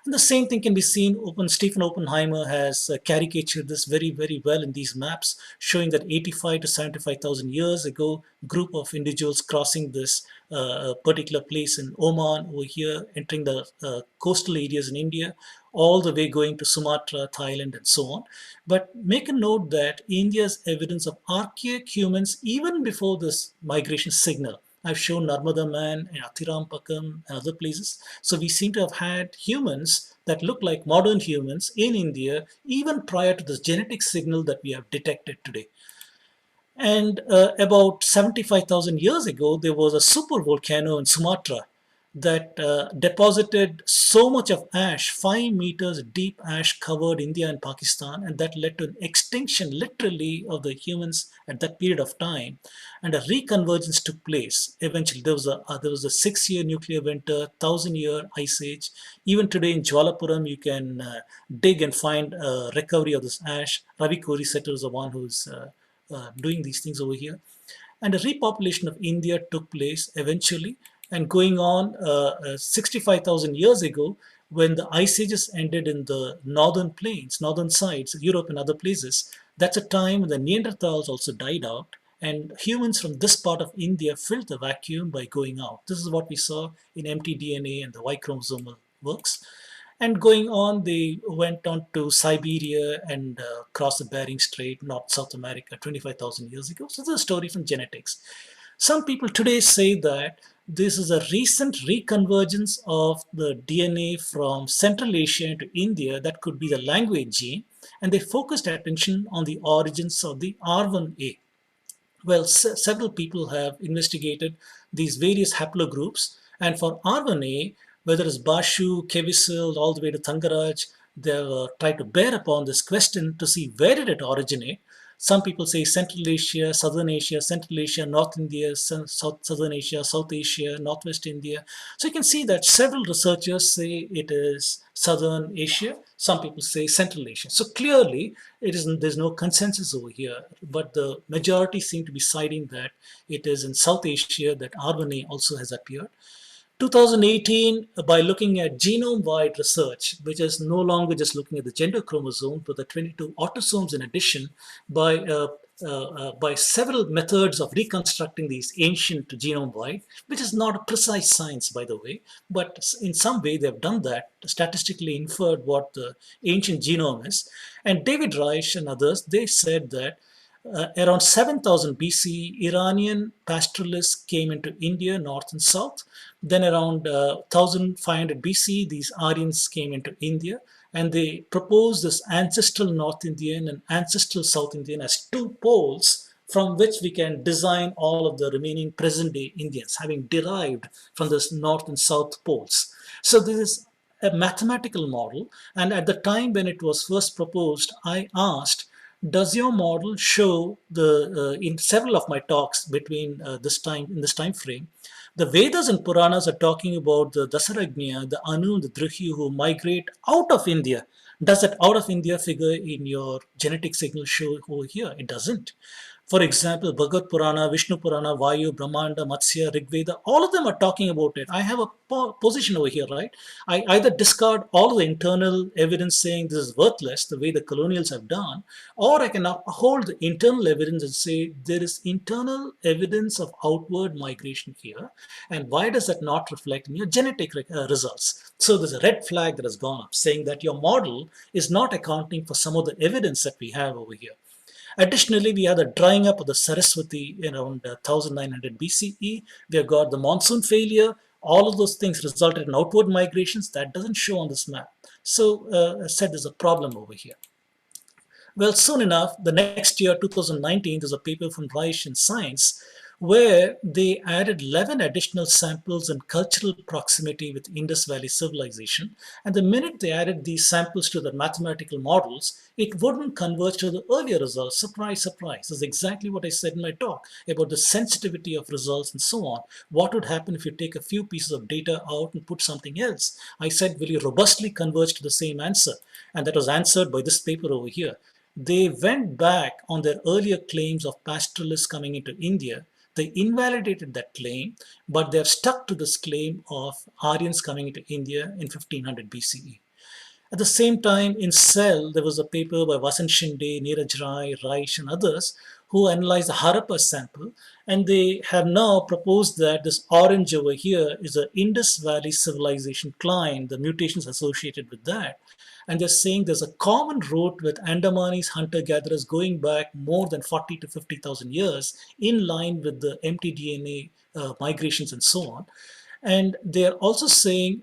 And the same thing can be seen. Stephen Oppenheimer has caricatured this very, very well in these maps, showing that 85 to 75,000 years ago, group of individuals crossing this particular place in Oman over here, entering the coastal areas in India, all the way going to Sumatra, Thailand, and so on. But make a note that India's evidence of archaic humans, even before this migration signal, I've shown Narmada Man and Athirampakam and other places. So we seem to have had humans that look like modern humans in India even prior to this genetic signal that we have detected today. And about 75,000 years ago, there was a super volcano in Sumatra that deposited so much of ash, 5 meters deep ash covered India and Pakistan, and that led to an extinction literally of the humans at that period of time. And a reconvergence took place. Eventually, there was a 6-year nuclear winter, 1,000-year ice age. Even today in Jwalapuram, you can dig and find recovery of this ash. Ravi Kori Setter is the one who's doing these things over here. And a repopulation of India took place eventually. And going on 65,000 years ago, when the ice ages ended in the northern plains, northern sides, Europe and other places, that's a time when the Neanderthals also died out. And humans from this part of India filled the vacuum by going out. This is what we saw in mtDNA and the Y chromosomal works. And going on, they went on to Siberia and crossed the Bering Strait, North South America, 25,000 years ago. So this is a story from genetics. Some people today say that this is a recent reconvergence of the DNA from Central Asia into India that could be the language gene, and they focused attention on the origins of the R1A. Well, several people have investigated these various haplogroups, and for R1A, whether it's Bashu, Kevisil, all the way to Thangaraj, they tried to bear upon this question to see where did it originate. Some people say Central Asia, Southern Asia, Central Asia, North India, Southern Asia, South Asia, Northwest India. So you can see that several researchers say it is Southern Asia. Some people say Central Asia. So clearly, there's no consensus over here. But the majority seem to be citing that it is in South Asia that R1A also has appeared. 2018, by looking at genome-wide research, which is no longer just looking at the gender chromosome, but the 22 autosomes in addition, by several methods of reconstructing these ancient genome-wide, which is not a precise science, by the way, but in some way they've done that, statistically inferred what the ancient genome is. And David Reich and others, they said that around 7000 BC, Iranian pastoralists came into India, north and south. Then around 1500 BC, these Aryans came into India, and they proposed this ancestral North Indian and ancestral South Indian as two poles from which we can design all of the remaining present day Indians, having derived from the north and south poles. So this is a mathematical model. And at the time when it was first proposed, I asked, does your model show the, in several of my talks between in this time frame, the Vedas and Puranas are talking about the Dasaragnya, the Anu, the Drihyu who migrate out of India. Does that out of India figure in your genetic signal show over here? It doesn't. For example, Bhagavad Purana, Vishnu Purana, Vayu, Brahmanda, Matsya, Rigveda, all of them are talking about it. I have a position over here, right? I either discard all the internal evidence saying this is worthless, the way the colonials have done, or I can uphold the internal evidence and say there is internal evidence of outward migration here. And why does that not reflect in your genetic results? So there's a red flag that has gone up saying that your model is not accounting for some of the evidence that we have over here. Additionally, we have the drying up of the Saraswati around 1900 BCE. We have got the monsoon failure. All of those things resulted in outward migrations. That doesn't show on this map. So I said there's a problem over here. Well, soon enough, the next year, 2019, there's a paper from Reich in Science where they added 11 additional samples in cultural proximity with Indus Valley civilization. And the minute they added these samples to the mathematical models, it wouldn't converge to the earlier results. Surprise, surprise. That's exactly what I said in my talk about the sensitivity of results and so on. What would happen if you take a few pieces of data out and put something else? I said, will you robustly converge to the same answer? And that was answered by this paper over here. They went back on their earlier claims of pastoralists coming into India. They invalidated that claim, but they have stuck to this claim of Aryans coming into India in 1500 BCE. At the same time, in Cell, there was a paper by Vasant Shinde, Neeraj Rai, Reich, and others who analyzed the Harappa sample, and they have now proposed that this orange over here is an Indus Valley civilization climb, the mutations associated with that. And they're saying there's a common root with Andamanese hunter-gatherers going back more than 40 to 50,000 years in line with the mtDNA migrations and so on. And they're also saying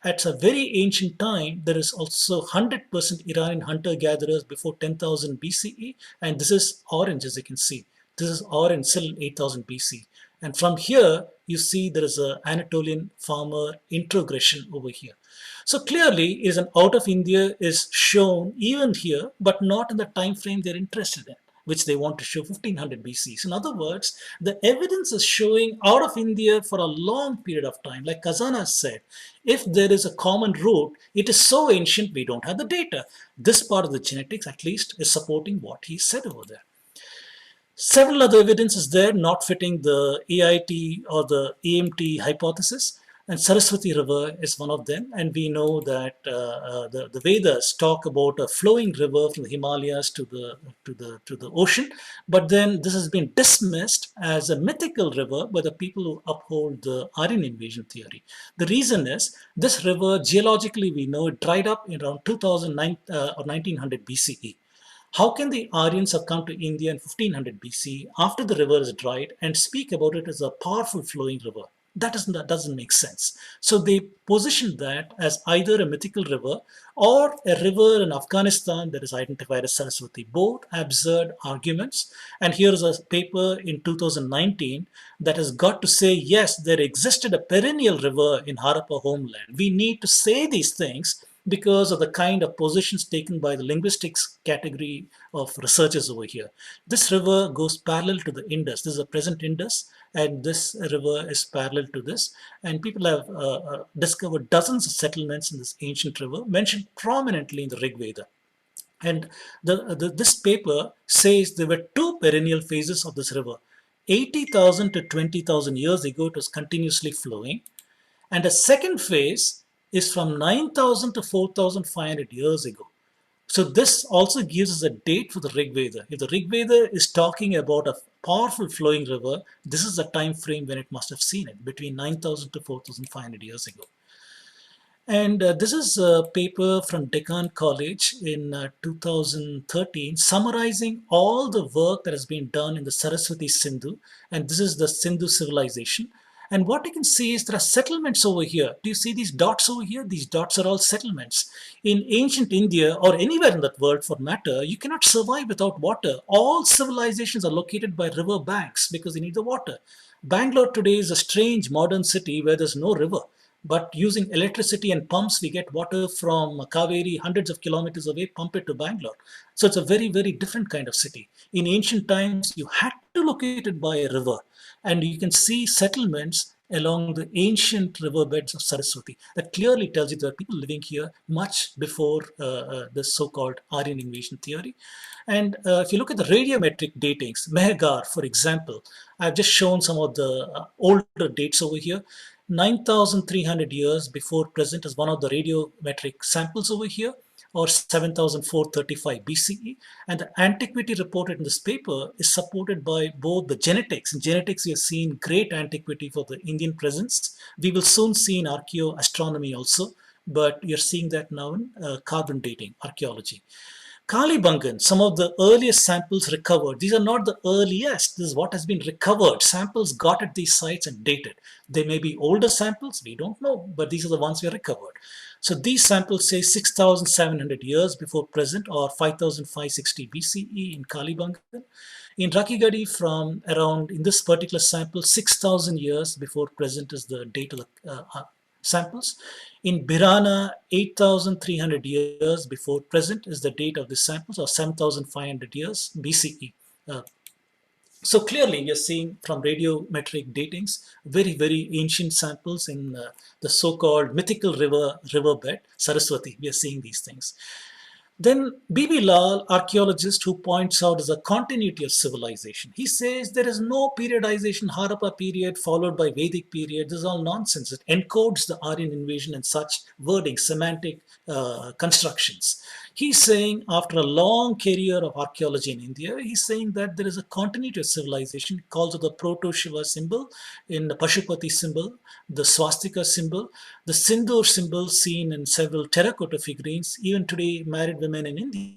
at a very ancient time, there is also 100% Iranian hunter-gatherers before 10,000 BCE. And this is orange, as you can see. This is orange, still 8,000 BC. And from here, you see there is an Anatolian farmer introgression over here. So clearly, is an out of India is shown even here, but not in the time frame they're interested in, which they want to show 1500 BC. So in other words, the evidence is showing out of India for a long period of time. Like Kazana said, if there is a common root, it is so ancient we don't have the data. This part of the genetics, at least, is supporting what he said over there. Several other evidence is there not fitting the AIT or the AMT hypothesis. And Saraswati River is one of them. And we know that the Vedas talk about a flowing river from the Himalayas to the ocean. But then this has been dismissed as a mythical river by the people who uphold the Aryan Invasion Theory. The reason is this river, geologically, we know it dried up in around 2009 or 1900 BCE. How can the Aryans have come to India in 1500 BC after the river is dried and speak about it as a powerful flowing river? That doesn't make sense. So they positioned that as either a mythical river or a river in Afghanistan that is identified as Saraswati. Both absurd arguments. And here is a paper in 2019 that has got to say, yes, there existed a perennial river in Harappa homeland. We need to say these things because of the kind of positions taken by the linguistics category of researchers over here. This river goes parallel to the Indus. This is a present Indus, and this river is parallel to this. And people have discovered dozens of settlements in this ancient river, mentioned prominently in the Rig Veda. And this paper says there were two perennial phases of this river. 80,000 to 20,000 years ago, it was continuously flowing. And a second phase is from 9,000 to 4,500 years ago. So this also gives us a date for the Rig Veda. If the Rig Veda is talking about a powerful flowing river, this is the time frame when it must have seen it, between 9,000 to 4,500 years ago. And this is a paper from Deccan College in 2013 summarizing all the work that has been done in the Saraswati Sindhu. And this is the Sindhu civilization. And what you can see is there are settlements over here. Do you see these dots over here? These dots are all settlements. In ancient India, or anywhere in that world for matter, you cannot survive without water. All civilizations are located by river banks because they need the water. Bangalore today is a strange modern city where there's no river. But using electricity and pumps, we get water from Kaveri, hundreds of kilometers away, pump it to Bangalore. So it's a very, very different kind of city. In ancient times, you had to locate it by a river. And you can see settlements along the ancient riverbeds of Saraswati. That clearly tells you there are people living here much before the so-called Aryan Invasion Theory. And if you look at the radiometric datings, Mehrgarh, for example, I've just shown some of the older dates over here. 9,300 years before present is one of the radiometric samples over here, or 7,435 BCE. And the antiquity reported in this paper is supported by both the genetics. In genetics, we have seen great antiquity for the Indian presence. We will soon see in Archaeo-astronomy also, but you're seeing that now in carbon dating, archaeology. Kalibangan, some of the earliest samples recovered. These are not the earliest. This is what has been recovered. Samples got at these sites and dated. They may be older samples, we don't know, but these are the ones we recovered. So these samples say 6,700 years before present, or 5,560 BCE in Kalibangan. In Rakigadi, from around, in this particular sample, 6,000 years before present is the date of the samples. In Birana, 8,300 years before present is the date of the samples, or 7,500 years BCE. So clearly, you're seeing from radiometric datings, very, very ancient samples in the so-called mythical riverbed, Saraswati. We are seeing these things. Then B.B. Lal, archaeologist, who points out as a continuity of civilization. He says there is no periodization, Harappa period followed by Vedic period. This is all nonsense. It encodes the Aryan invasion and such wording, semantic constructions. He's saying after a long career of archaeology in India, he's saying that there is a continuity of civilization. He calls it the Proto-Shiva symbol, in the Pashupati symbol, the swastika symbol, the Sindoor symbol seen in several terracotta figurines. Even today, married women in India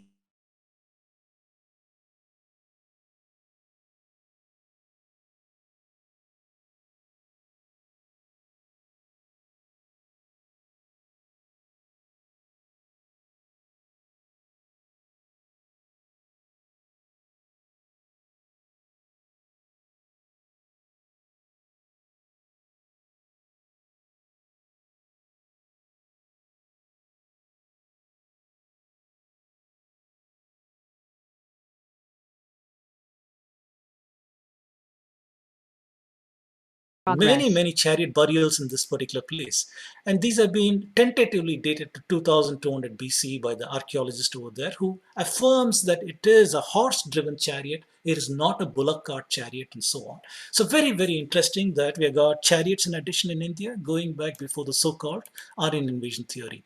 many, Progress. many chariot burials in this particular place. And these have been tentatively dated to 2200 BC by the archaeologist over there, who affirms that it is a horse-driven chariot. It is not a bullock cart chariot, and so on. So very, very interesting that we have got chariots in addition in India, going back before the so-called Aryan invasion theory.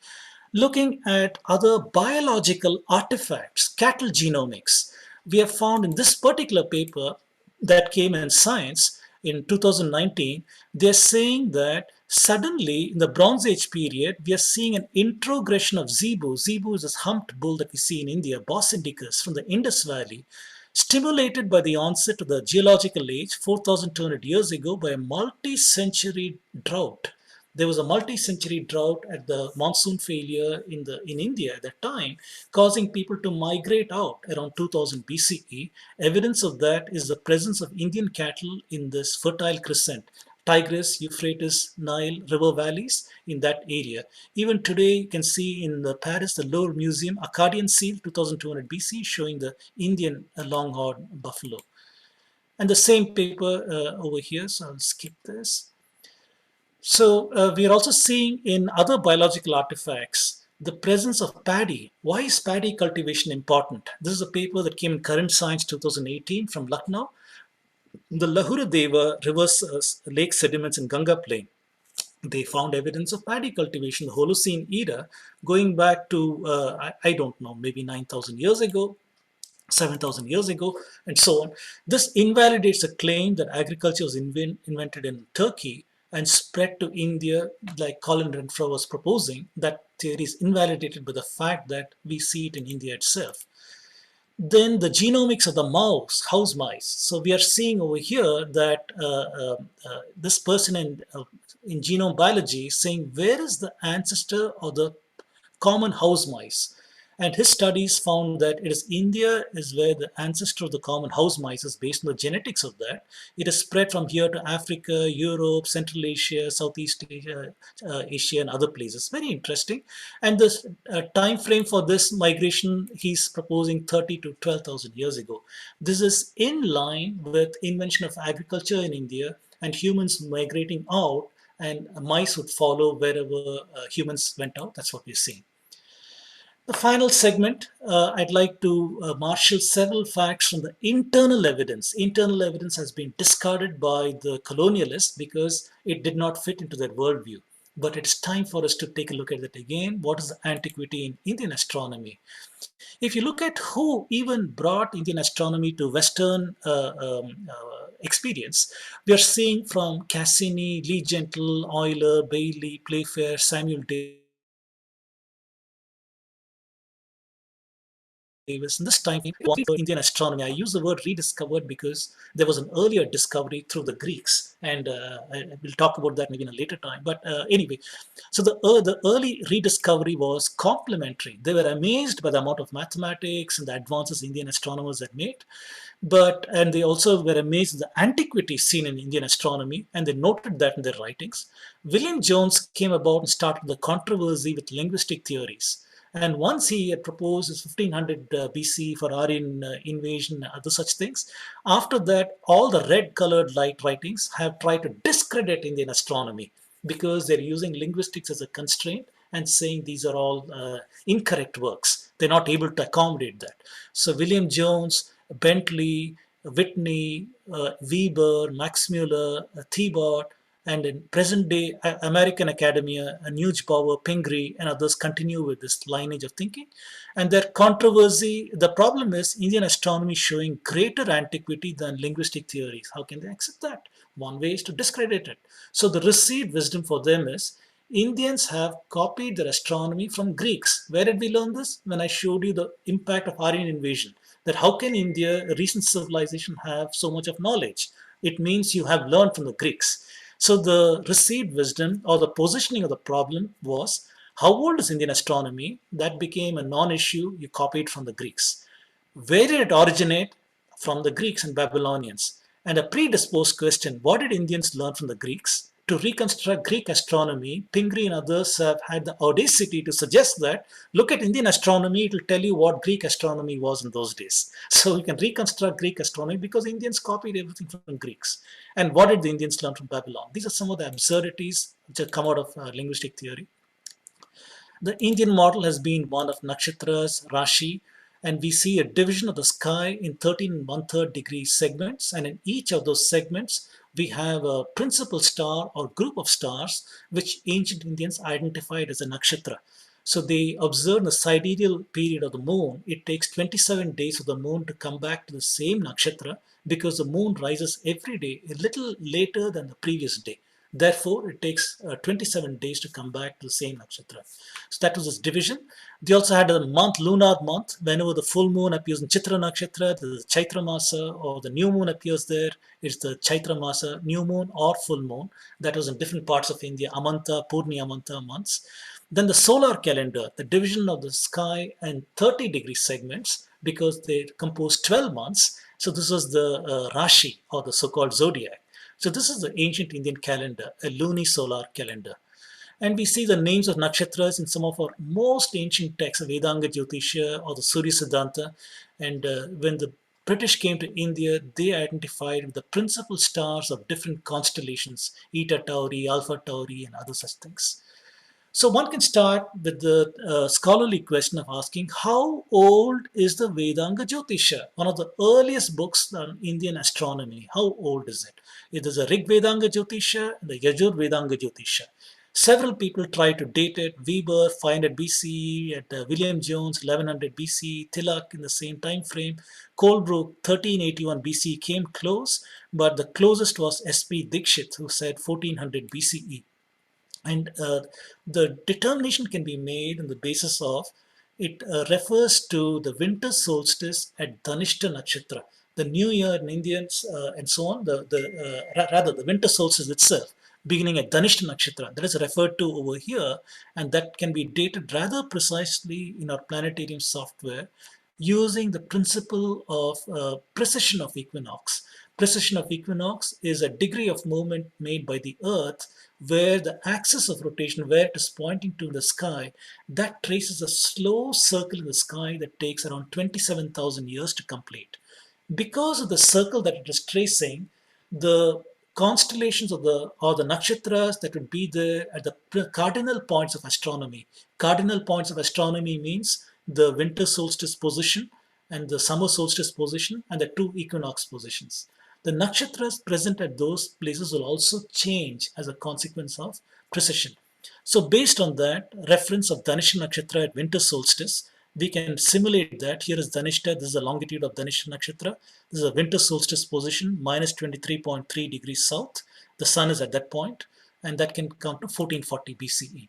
Looking at other biological artifacts, cattle genomics, we have found in this particular paper that came in Science in 2019, they're saying that suddenly in the Bronze Age period, we are seeing an introgression of zebu. Zebu is this humped bull that we see in India, Bos indicus from the Indus Valley, stimulated by the onset of the geological age 4,200 years ago by a multi-century drought. There was a multi-century drought at the monsoon failure in India at that time, causing people to migrate out around 2000 BCE. Evidence of that is the presence of Indian cattle in this fertile crescent, Tigris, Euphrates, Nile river valleys in that area. Even today, you can see in the Paris, the Louvre Museum, Akkadian seal, 2200 BC, showing the Indian longhorn buffalo. And the same paper over here, so I'll skip this. So we are also seeing in other biological artifacts the presence of paddy. Why is paddy cultivation important? This is a paper that came in Current Science 2018 from Lucknow. The Lahura Deva reverse lake sediments in Ganga Plain. They found evidence of paddy cultivation, the Holocene era, going back to, I don't know, maybe 9,000 years ago, 7,000 years ago, and so on. This invalidates a claim that agriculture was invented in Turkey and spread to India, like Colin Renfrew was proposing. That theory is invalidated by the fact that we see it in India itself. Then the genomics of the mouse, house mice. So we are seeing over here that this person in genome biology is saying where is the ancestor of the common house mice. And his studies found that it is India is where the ancestor of the common house mice is based on the genetics of that. It is spread from here to Africa, Europe, Central Asia, Southeast Asia, Asia and other places. Very interesting. And this time frame for this migration, he's proposing 30 to 12,000 years ago. This is in line with invention of agriculture in India and humans migrating out, and mice would follow wherever humans went out. That's what we're seeing. The final segment, I'd like to marshal several facts from the internal evidence. Internal evidence has been discarded by the colonialists because it did not fit into their worldview. But it's time for us to take a look at it again. What is the antiquity in Indian astronomy? If you look at who even brought Indian astronomy to Western experience, we are seeing from Cassini, Lee Gentle, Euler, Bailey, Playfair, Samuel Davis. In this time frame, Indian astronomy. I use the word rediscovered because there was an earlier discovery through the Greeks, and we'll talk about that maybe in a later time. But anyway, so the early rediscovery was complementary. They were amazed by the amount of mathematics and the advances Indian astronomers had made, and they also were amazed at the antiquity seen in Indian astronomy, and they noted that in their writings. William Jones came about and started the controversy with linguistic theories. And once he had proposed his 1500 BC for Aryan invasion and other such things, after that, all the red colored light writings have tried to discredit Indian astronomy because they're using linguistics as a constraint and saying these are all incorrect works. They're not able to accommodate that. So William Jones, Bentley, Whitney, Weber, Max Muller, Thiebaud, and in present day American academia, Neubauer, Pingree, and others continue with this lineage of thinking. And their controversy, the problem is Indian astronomy showing greater antiquity than linguistic theories. How can they accept that? One way is to discredit it. So the received wisdom for them is Indians have copied their astronomy from Greeks. Where did we learn this? When I showed you the impact of Aryan invasion, that how can India, a recent civilization, have so much of knowledge? It means you have learned from the Greeks. So the received wisdom or the positioning of the problem was, how old is Indian astronomy? That became a non-issue. You copied from the Greeks. Where did it originate? From the Greeks and Babylonians. And a predisposed question, what did Indians learn from the Greeks? To reconstruct Greek astronomy, Pingree and others have had the audacity to suggest that, look at Indian astronomy, it will tell you what Greek astronomy was in those days. So you can reconstruct Greek astronomy because Indians copied everything from Greeks. And what did the Indians learn from Babylon? These are some of the absurdities that come out of linguistic theory. The Indian model has been one of nakshatras, Rashi, and we see a division of the sky in 13 and 1/3 degree segments. And in each of those segments, we have a principal star or group of stars, which ancient Indians identified as a nakshatra. So they observe the sidereal period of the moon. It takes 27 days for the moon to come back to the same nakshatra because the moon rises every day a little later than the previous day. Therefore, it takes 27 days to come back to the same nakshatra. So that was this division. They also had a month, lunar month. Whenever the full moon appears in Chitra nakshatra, the Chaitra Masa, or the new moon appears there, it's the Chaitra Masa, new moon or full moon. That was in different parts of India, Amanta, Purni Amanta months. Then the solar calendar, the division of the sky in 30-degree segments, because they compose 12 months. So this was the Rashi, or the so-called zodiac. So this is the ancient Indian calendar, a lunisolar calendar. And we see the names of nakshatras in some of our most ancient texts, Vedanga Jyotisha or the Surya Siddhanta. And when the British came to India, they identified the principal stars of different constellations, Eta Tauri, Alpha Tauri, and other such things. So one can start with the scholarly question of asking, how old is the Vedanga Jyotisha, one of the earliest books on Indian astronomy? How old is it? It is a Rig Vedanga Jyotisha and the Yajur Vedanga Jyotisha. Several people try to date it. Weber, 500 BC, at William Jones, 1100 BC, Tilak in the same time frame. Colebrook, 1381 BC came close, but the closest was S.P. Dikshit, who said 1400 BCE. And the determination can be made on the basis of, it refers to the winter solstice at Dhanishta Nakshatra, the new year in Indians and so on, rather the winter solstice itself, beginning at Dhanishta Nakshatra, that is referred to over here, and that can be dated rather precisely in our planetarium software using the principle of precession of equinox. Precession of equinox is a degree of movement made by the Earth where the axis of rotation, where it is pointing to the sky, that traces a slow circle in the sky that takes around 27,000 years to complete. Because of the circle that it is tracing, the constellations of the or the nakshatras that would be there at the cardinal points of astronomy. Cardinal points of astronomy means the winter solstice position and the summer solstice position and the two equinox positions. The nakshatras present at those places will also change as a consequence of precession. So based on that reference of Dhanishta Nakshatra at winter solstice, we can simulate that. Here is Dhanishta, this is the longitude of Dhanishta Nakshatra. This is a winter solstice position, minus 23.3 degrees south. The sun is at that point, and that can come to 1440 BCE.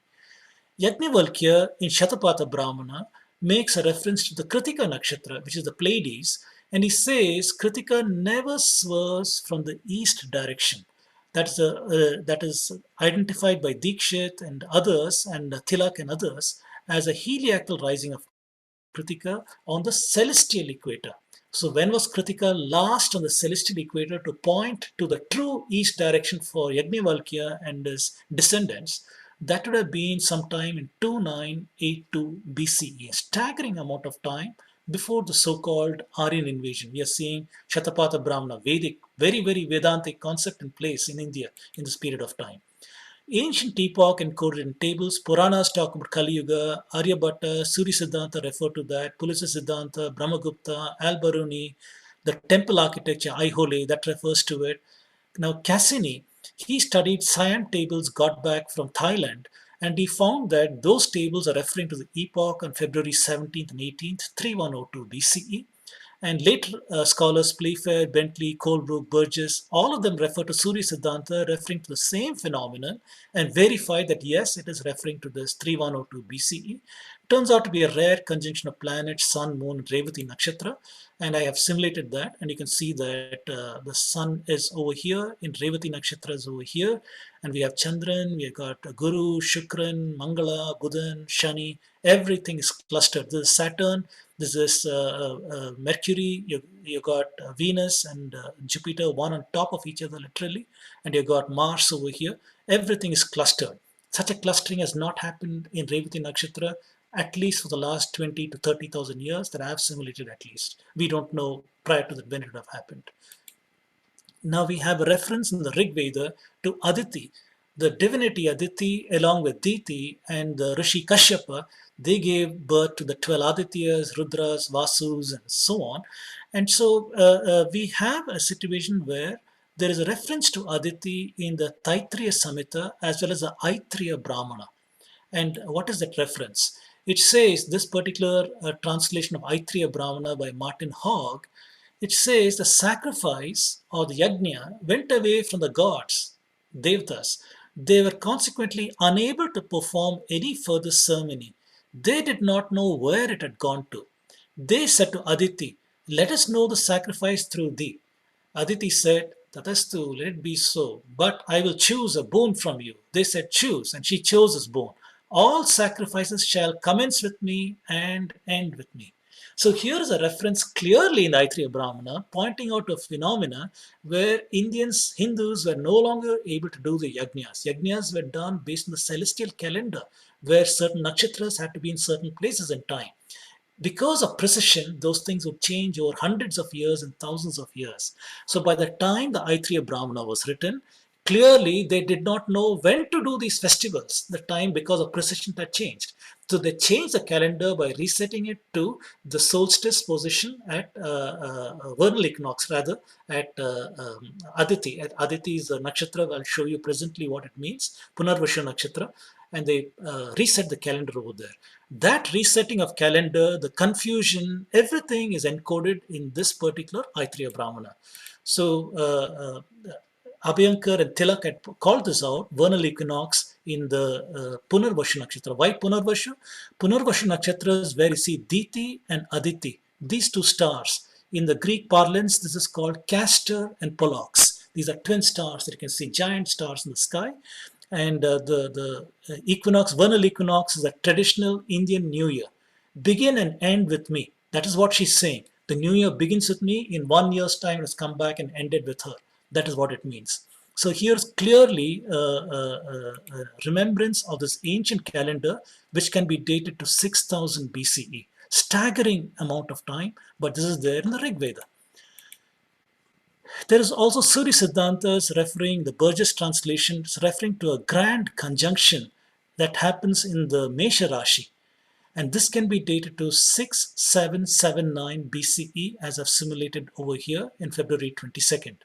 Yajnavalkya in Shatapatha Brahmana makes a reference to the Kritika Nakshatra, which is the Pleiades, and he says Kritika never swerves from the east direction. That is identified by Dikshit and others, and Tilak and others, as a heliacal rising of Kritika on the celestial equator. So when was Kritika last on the celestial equator to point to the true east direction for Yajnavalkya and his descendants? That would have been sometime in 2982 BCE, a staggering amount of time before the so-called Aryan invasion. We are seeing Shatapatha Brahmana, Vedic, very, very Vedantic concept in place in India in this period of time. Ancient epoch encoded in tables, Puranas talk about Kali Yuga, Aryabhatta, Surya Siddhanta refer to that, Pulisa Siddhanta, Brahmagupta, Al-Baruni, the temple architecture, Aihole, that refers to it. Now Cassini, he studied Siam tables got back from Thailand, and he found that those tables are referring to the epoch on February 17th and 18th, 3102 BCE. And later scholars, Playfair, Bentley, Colebrook, Burgess, all of them refer to Surya Siddhanta, referring to the same phenomenon, and verify that yes, it is referring to this 3102 BCE. Turns out to be a rare conjunction of planets, Sun, Moon, and Revati Nakshatra, and I have simulated that, and you can see that the Sun is over here, in Revati Nakshatra is over here, and we have Chandran, we have got Guru, Shukran, Mangala, Buddhan, Shani, everything is clustered. This is Saturn, this is Mercury, you got Venus and Jupiter, one on top of each other literally, and you got Mars over here. Everything is clustered. Such a clustering has not happened in Revati Nakshatra at least for the last 20 to 30,000 years that I have simulated at least. We don't know prior to that when it would have happened. Now we have a reference in the Rig Veda to Aditi. The divinity Aditi along with Diti and the Rishi Kashyapa, they gave birth to the 12 Adityas, Rudras, Vasus and so on. And so we have a situation where there is a reference to Aditi in the Taittiriya Samhita as well as the Aittiriya Brahmana. And what is that reference? It says this particular translation of Aittiriya Brahmana by Martin Hogg, it says the sacrifice or the yajna went away from the gods, devtas. They were consequently unable to perform any further ceremony. They did not know where it had gone to. They said to Aditi, let us know the sacrifice through thee. Aditi said, Tatastu, let it be so, but I will choose a boon from you. They said, choose, and she chose this boon. All sacrifices shall commence with me and end with me. So here is a reference clearly in the Aittiriya Brahmana pointing out a phenomena where Indians, Hindus were no longer able to do the yajnas. Yajnas were done based on the celestial calendar where certain nakshatras had to be in certain places in time. Because of precision, those things would change over hundreds of years and thousands of years. So by the time the Aittiriya Brahmana was written, clearly they did not know when to do these festivals. The time, because of precision, had changed. So they changed the calendar by resetting it to the solstice position at vernal equinox, rather at Aditi. At Aditi is a nakshatra. I'll show you presently what it means. Punarvasha nakshatra. And they reset the calendar over there. That resetting of calendar, the confusion, everything is encoded in this particular Aittiriya Brahmana. So Abhyankar and Tilak had called this out, vernal equinox in the Punarvashu Nakshatra. Why Punarvashu? Punarvashu Nakshatra is where you see Diti and Aditi, these two stars. In the Greek parlance, this is called Castor and Pollux. These are twin stars that you can see, giant stars in the sky. And the equinox, vernal equinox, is a traditional Indian New Year. Begin and end with me. That is what she's saying. The New Year begins with me. In 1 year's time, it has come back and ended with her. That is what it means. So here's clearly a remembrance of this ancient calendar, which can be dated to 6000 BCE. Staggering amount of time, but this is there in the Rig Veda. There is also Surya Siddhantas referring, the Burgess translation is referring to a grand conjunction that happens in the Mesha Rashi. And this can be dated to 6779 BCE, as I've simulated over here in February 22nd.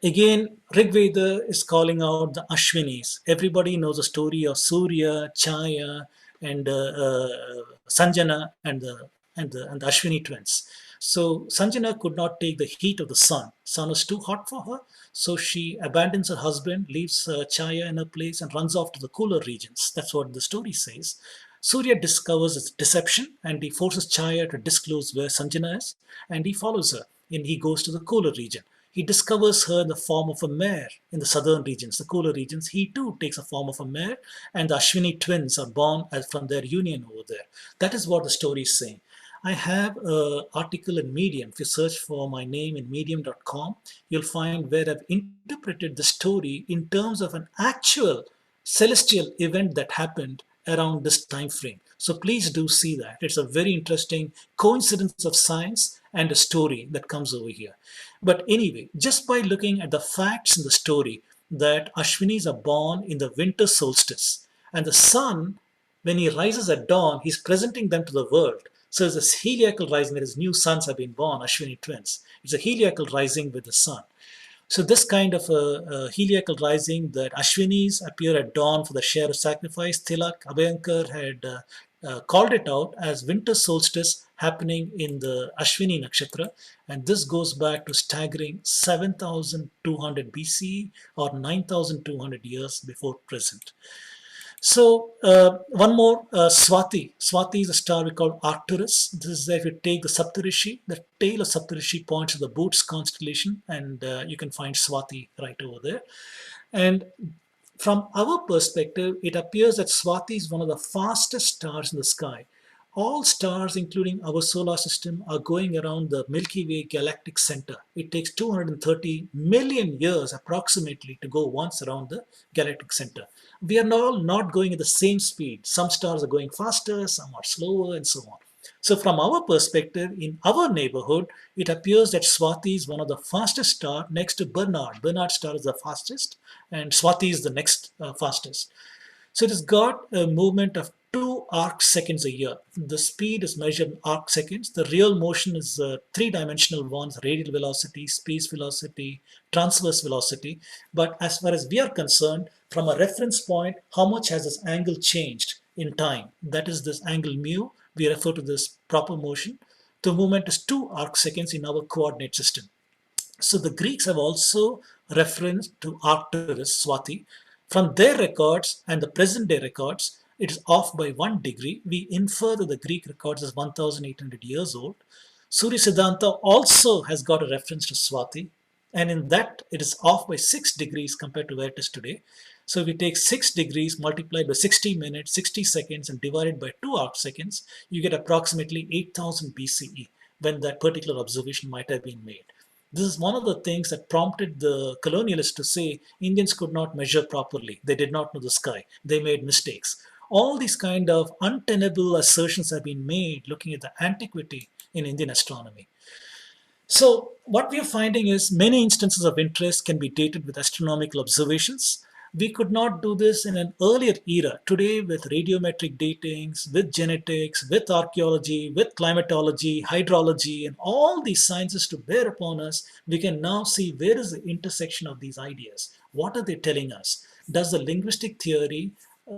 Again, Rig Veda is calling out the Ashwinis. Everybody knows the story of Surya, Chaya, and Sanjana and the Ashwini twins. So Sanjana could not take the heat of the sun. Sun was too hot for her. So she abandons her husband, leaves Chaya in her place, and runs off to the cooler regions. That's what the story says. Surya discovers its deception, and he forces Chaya to disclose where Sanjana is, and he follows her, and he goes to the cooler region. He discovers her in the form of a mare in the southern regions, the cooler regions. He too takes a form of a mare, and the Ashwini twins are born from their union over there. That is what the story is saying. I have an article in Medium. If you search for my name in medium.com, you'll find where I've interpreted the story in terms of an actual celestial event that happened around this time frame. So please do see that. It's a very interesting coincidence of science and a story that comes over here. But anyway, just by looking at the facts in the story, that Ashwinis are born in the winter solstice, and the sun, when he rises at dawn, he's presenting them to the world. So it's this heliacal rising, that his new sons have been born, Ashwini twins. It's a heliacal rising with the sun. So this kind of a heliacal rising, that Ashwinis appear at dawn for the share of sacrifice. Tilak, Abhyankar had called it out as winter solstice happening in the Ashwini Nakshatra. And this goes back to staggering 7200 BC or 9200 years before present. So one more, Swati. Swati is a star we call Arcturus. This is if you take the Saptarishi, the tail of Saptarishi points to the Boots constellation, and you can find Swati right over there. And from our perspective, it appears that Swati is one of the fastest stars in the sky. All stars, including our solar system, are going around the Milky Way galactic center. It takes 230 million years approximately to go once around the galactic center. We are all not going at the same speed. Some stars are going faster, some are slower, and so on. So from our perspective, in our neighborhood, it appears that Swati is one of the fastest stars next to Bernard. Bernard star is the fastest, and Swati is the next fastest. So it has got a movement of 2 arc seconds a year. The speed is measured in arc seconds. The real motion is three-dimensional ones: radial velocity, space velocity, transverse velocity. But as far as we are concerned, from a reference point, how much has this angle changed in time? That is this angle mu. We refer to this proper motion. The movement is 2 arc seconds in our coordinate system. So the Greeks have also referenced to Arcturus, Swati. From their records and the present day records, it is off by 1 degree. We infer that the Greek records is 1800 years old. Surya Siddhanta also has got a reference to Swati, and in that it is off by 6 degrees compared to where it is today. So if we take 6 degrees multiplied by 60 minutes, 60 seconds, and divided by 2 arc seconds, you get approximately 8000 BCE when that particular observation might have been made. This is one of the things that prompted the colonialists to say Indians could not measure properly. They did not know the sky. They made mistakes. All these kind of untenable assertions have been made looking at the antiquity in Indian astronomy. So what we are finding is many instances of interest can be dated with astronomical observations. We could not do this in an earlier era. Today, with radiometric datings, with genetics, with archaeology, with climatology, hydrology, and all these sciences to bear upon us, we can now see where is the intersection of these ideas. What are they telling us? Does the linguistic theory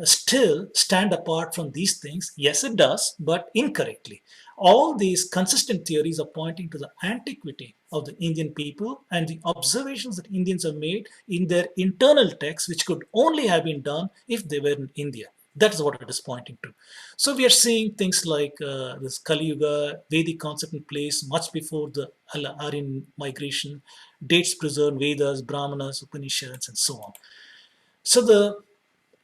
still stand apart from these things? Yes, it does, but incorrectly. All these consistent theories are pointing to the antiquity of the Indian people and the observations that Indians have made in their internal texts, which could only have been done if they were in India. That is what it is pointing to. So we are seeing things like this Kali Yuga, Vedic concept in place much before the Aryan migration, dates preserved, Vedas, Brahmanas, Upanishads, and so on. So the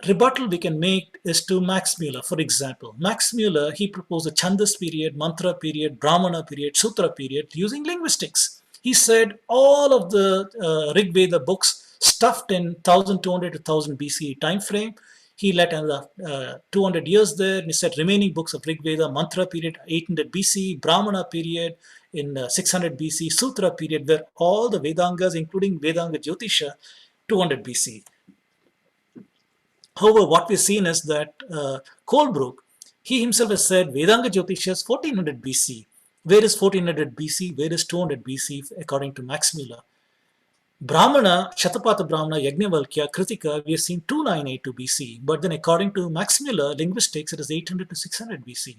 rebuttal we can make is to Max Muller, for example. Max Muller, he proposed a Chandas period, Mantra period, Brahmana period, Sutra period using linguistics. He said all of the Rig Veda books stuffed in 1200 to 1000 BCE time frame. He let another 200 years there, and he said remaining books of Rig Veda, Mantra period, 800 BC, Brahmana period in 600 BC, Sutra period, where all the Vedangas, including Vedanga Jyotisha, 200 BC. However, what we've seen is that Colebrook, he himself has said Vedanga Jyotisha is 1400 BC. Where is 1400 BC? Where is 200 BC according to Max Muller? Brahmana, Shatapatha Brahmana, Yajnavalkya, Kritika, we have seen 2982 BC. But then according to Max Muller, linguistics, it is 800 to 600 BC.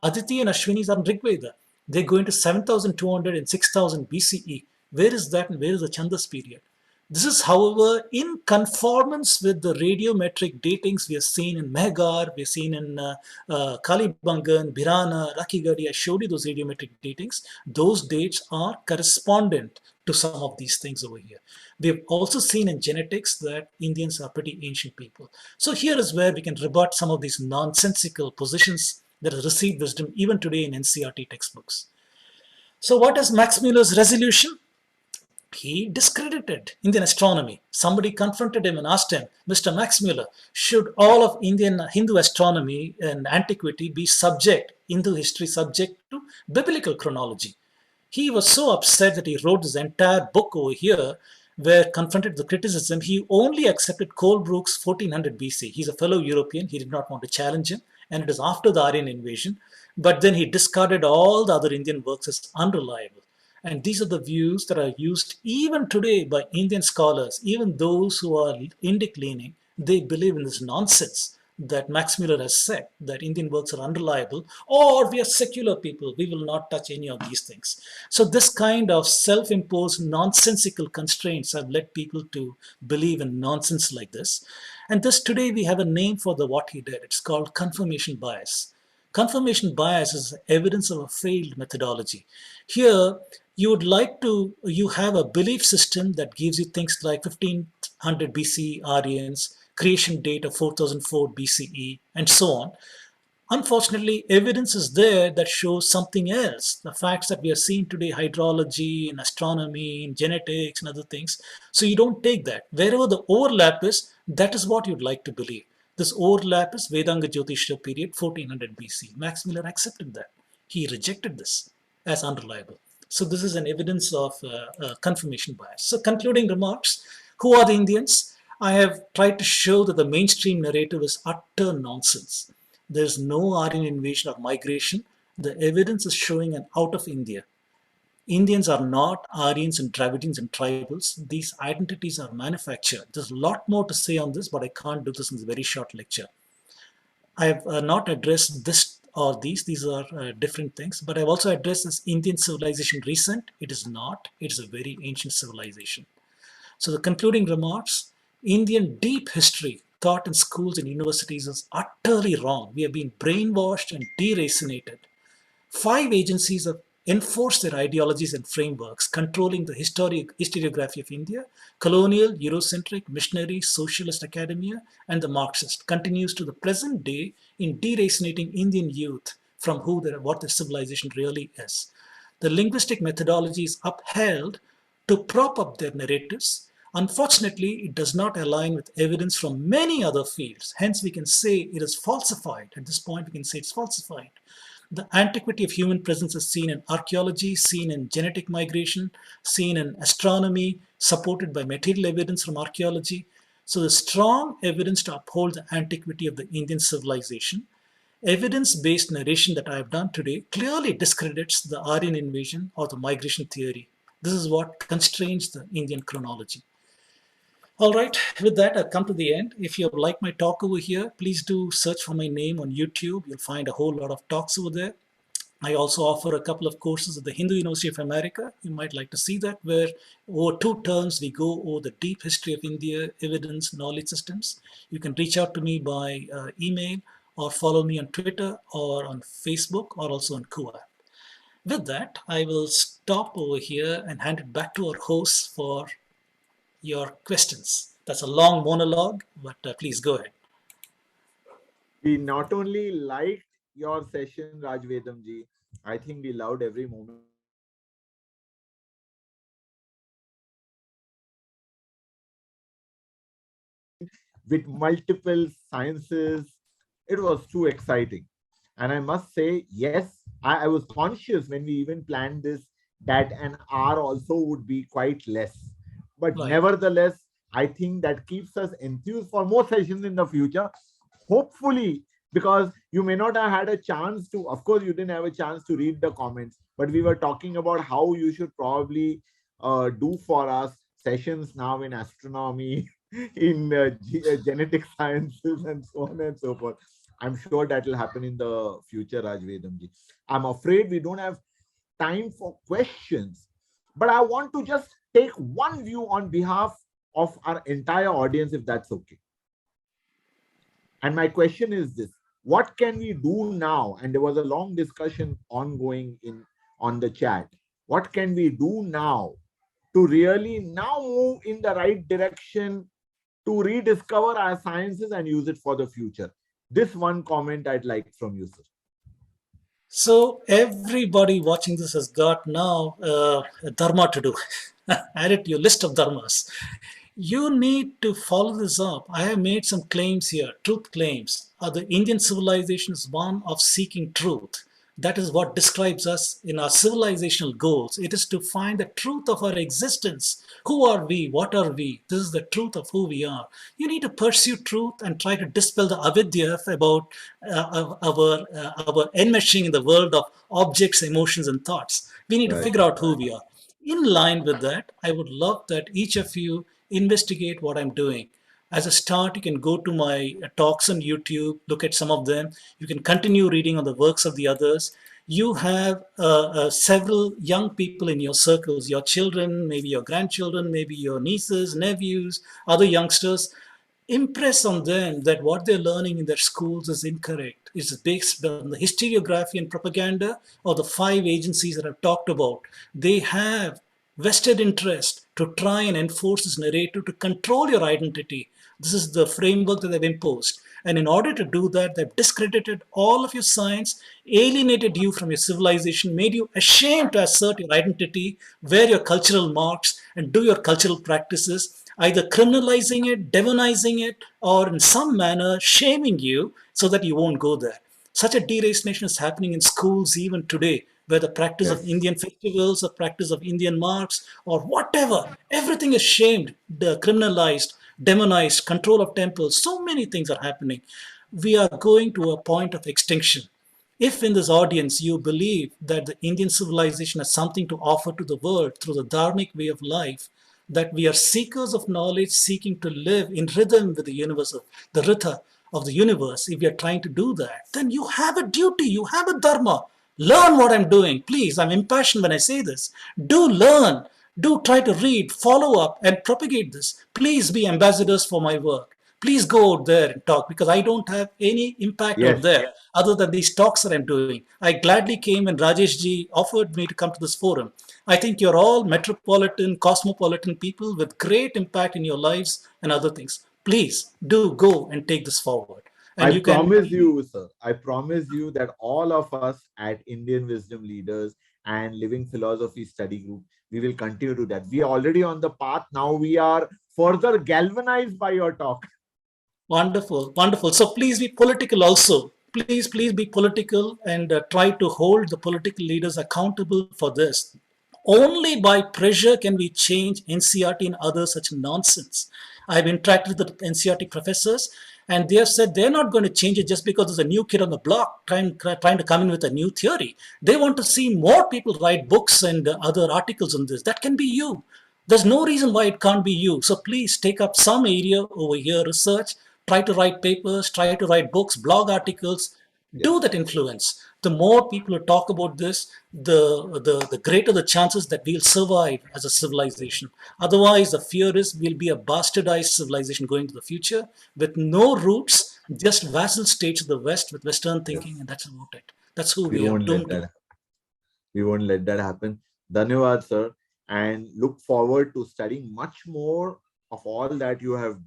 Aditi and Ashwinis are in Rig Veda. They go into 7200 and 6000 BCE. Where is that and where is the Chandas period? This is, however, in conformance with the radiometric datings we have seen in Meghar, we have seen in Kalibangan, Birana, Rakigadi. I showed you those radiometric datings. Those dates are correspondent to some of these things over here. We have also seen in genetics that Indians are pretty ancient people. So here is where we can rebut some of these nonsensical positions that have received wisdom even today in NCERT textbooks. So what is Max Muller's resolution? He discredited Indian astronomy. Somebody confronted him and asked him, Mr. Max Muller, should all of Indian Hindu astronomy and antiquity be subject, Hindu history subject to biblical chronology? He was so upset that he wrote this entire book over here where confronted the criticism. He only accepted Colebrook's 1400 BC. He's a fellow European. He did not want to challenge him. And it is after the Aryan invasion. But then he discarded all the other Indian works as unreliable. And these are the views that are used even today by Indian scholars, even those who are Indic leaning. They believe in this nonsense that Max Muller has said, that Indian works are unreliable, or we are secular people, we will not touch any of these things. So this kind of self-imposed nonsensical constraints have led people to believe in nonsense like this. And this today we have a name for what he did. It's called confirmation bias. Confirmation bias is evidence of a failed methodology. Here, you have a belief system that gives you things like 1500 BC Aryans, creation date of 4004 BCE, and so on. Unfortunately, evidence is there that shows something else. The facts that we are seeing today, hydrology, in astronomy, in genetics, and other things. So you don't take that. Wherever the overlap is, that is what you'd like to believe. This overlap is Vedanga Jyotisha period, 1400 BC. Max Muller accepted that. He rejected this as unreliable. So this is an evidence of confirmation bias. So concluding remarks, who are the Indians? I have tried to show that the mainstream narrative is utter nonsense. There is no Aryan invasion or migration. The evidence is showing an out of India. Indians are not Aryans and Dravidians and tribals. These identities are manufactured. There's a lot more to say on this, but I can't do this in this very short lecture. I have not addressed this or these are different things, but I've also addressed this Indian civilization recent. It is not, it's a very ancient civilization. So the concluding remarks, Indian deep history taught in schools and universities is utterly wrong. We have been brainwashed and deracinated. 5 agencies have enforced their ideologies and frameworks, controlling the historiography of India. Colonial, Eurocentric, missionary, socialist academia, and the Marxist continues to the present day in deracinating Indian youth from what their civilization really is. The linguistic methodology is upheld to prop up their narratives. Unfortunately, it does not align with evidence from many other fields. Hence, we can say it is falsified. At this point, we can say it's falsified. The antiquity of human presence is seen in archaeology, seen in genetic migration, seen in astronomy, supported by material evidence from archaeology. So the strong evidence to uphold the antiquity of the Indian civilization. Evidence-based narration that I have done today clearly discredits the Aryan invasion or the migration theory. This is what constrains the Indian chronology. All right, with that, I've come to the end. If you like my talk over here, please do search for my name on YouTube. You'll find a whole lot of talks over there. I also offer a couple of courses at the Hindu University of America. You might like to see that, where over 2 terms we go over the deep history of India, evidence, knowledge systems. You can reach out to me by email or follow me on Twitter or on Facebook or also on Kuwa. With that, I will stop over here and hand it back to our hosts for your questions. That's a long monologue, but please go ahead. We not only liked your session, Raj Vedam ji, I think we loved every moment with multiple sciences. It was too exciting. And I must say, yes, I was conscious when we even planned this that an hour also would be quite less. But Right. nevertheless, I think that keeps us enthused for more sessions in the future. Hopefully, because you may not have had a chance to, of course, you didn't have a chance to read the comments, but we were talking about how you should probably do for us sessions now in astronomy, in genetic sciences, and so on and so forth. I'm sure that will happen in the future, Raj Vedamji. I'm afraid we don't have time for questions, but I want to just take one view on behalf of our entire audience, if that's okay. And my question is this: what can we do now? And there was a long discussion ongoing on the chat. What can we do now to really now move in the right direction to rediscover our sciences and use it for the future? This one comment I'd like from you, sir. So everybody watching this has got now a dharma to do. Add it to your list of dharmas. You need to follow this up. I have made some claims here, truth claims. The Indian civilization is one of seeking truth. That is what describes us in our civilizational goals. It is to find the truth of our existence. Who are we? What are we? This is the truth of who we are. You need to pursue truth and try to dispel the avidya about our enmeshing in the world of objects, emotions, and thoughts. We need to Right. figure out who we are. In line with that, I would love that each of you investigate what I'm doing. As a start, you can go to my talks on YouTube, look at some of them. You can continue reading on the works of the others. You have several young people in your circles, your children, maybe your grandchildren, maybe your nieces, nephews, other youngsters. Impress on them that what they're learning in their schools is incorrect. It's based on the historiography and propaganda or the 5 agencies that I've talked about. They have vested interest to try and enforce this narrative to control your identity. This is the framework that they've imposed. And in order to do that, they've discredited all of your science, alienated you from your civilization, made you ashamed to assert your identity, wear your cultural marks, and do your cultural practices, either criminalizing it, demonizing it, or in some manner shaming you so that you won't go there. Such a deracination is happening in schools even today, where the practice of Yes. Indian festivals, the practice of Indian marks, or whatever, everything is shamed, criminalized, demonized, control of temples. So many things are happening. We are going to a point of extinction. If in this audience you believe that the Indian civilization has something to offer to the world through the dharmic way of life, that we are seekers of knowledge, seeking to live in rhythm with the universe, the Ritha of the universe, if we are trying to do that, then you have a duty, you have a dharma. Learn what I'm doing. Please, I'm impassioned when I say this. Do learn. Do try to read, follow up, and propagate this. Please be ambassadors for my work. Please go out there and talk, because I don't have any impact out Yes. there other than these talks that I'm doing. I gladly came when Rajesh ji offered me to come to this forum. I think you're all metropolitan, cosmopolitan people with great impact in your lives and other things. Please do go and take this forward. And I you can. promise you, sir, I promise you that all of us at Indian Wisdom Leaders and Living Philosophy Study Group, we will continue to do that. We are already on the path. Now we are further galvanized by your talk. Wonderful, wonderful. So please be political also. Please be political and try to hold the political leaders accountable for this. Only by pressure can we change NCRT and other such nonsense. I've interacted with the NCRT professors, and they have said they're not going to change it just because there's a new kid on the block trying to come in with a new theory. They want to see more people write books and other articles on this. That can be you. There's no reason why it can't be you. So please take up some area over here, research, try to write papers, try to write books, blog articles, Yes. do that influence. The more people who talk about this, the greater the chances that we'll survive as a civilization. Otherwise, the fear is we'll be a bastardized civilization going to the future with no roots, just vassal states of the West with Western Yes. thinking, and that's about it. That's who We we are won't let doomed to. that. We won't let that happen. Dhanyavad, sir, and look forward to studying much more of all that you have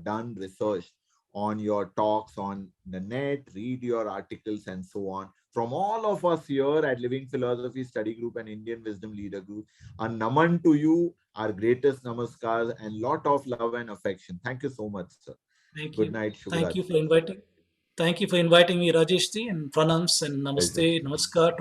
done research on your talks on the net, read your articles and so on. From all of us here at Living Philosophy Study Group and Indian Wisdom Leader Group, a naman to you, our greatest namaskars and lot of love and affection. Thank you so much, sir. Thank Good you. night, Thank Shubhraj. you for inviting. Thank you for inviting me, Rajesh ji, and pranams and Pleasure. namaste, namaskar to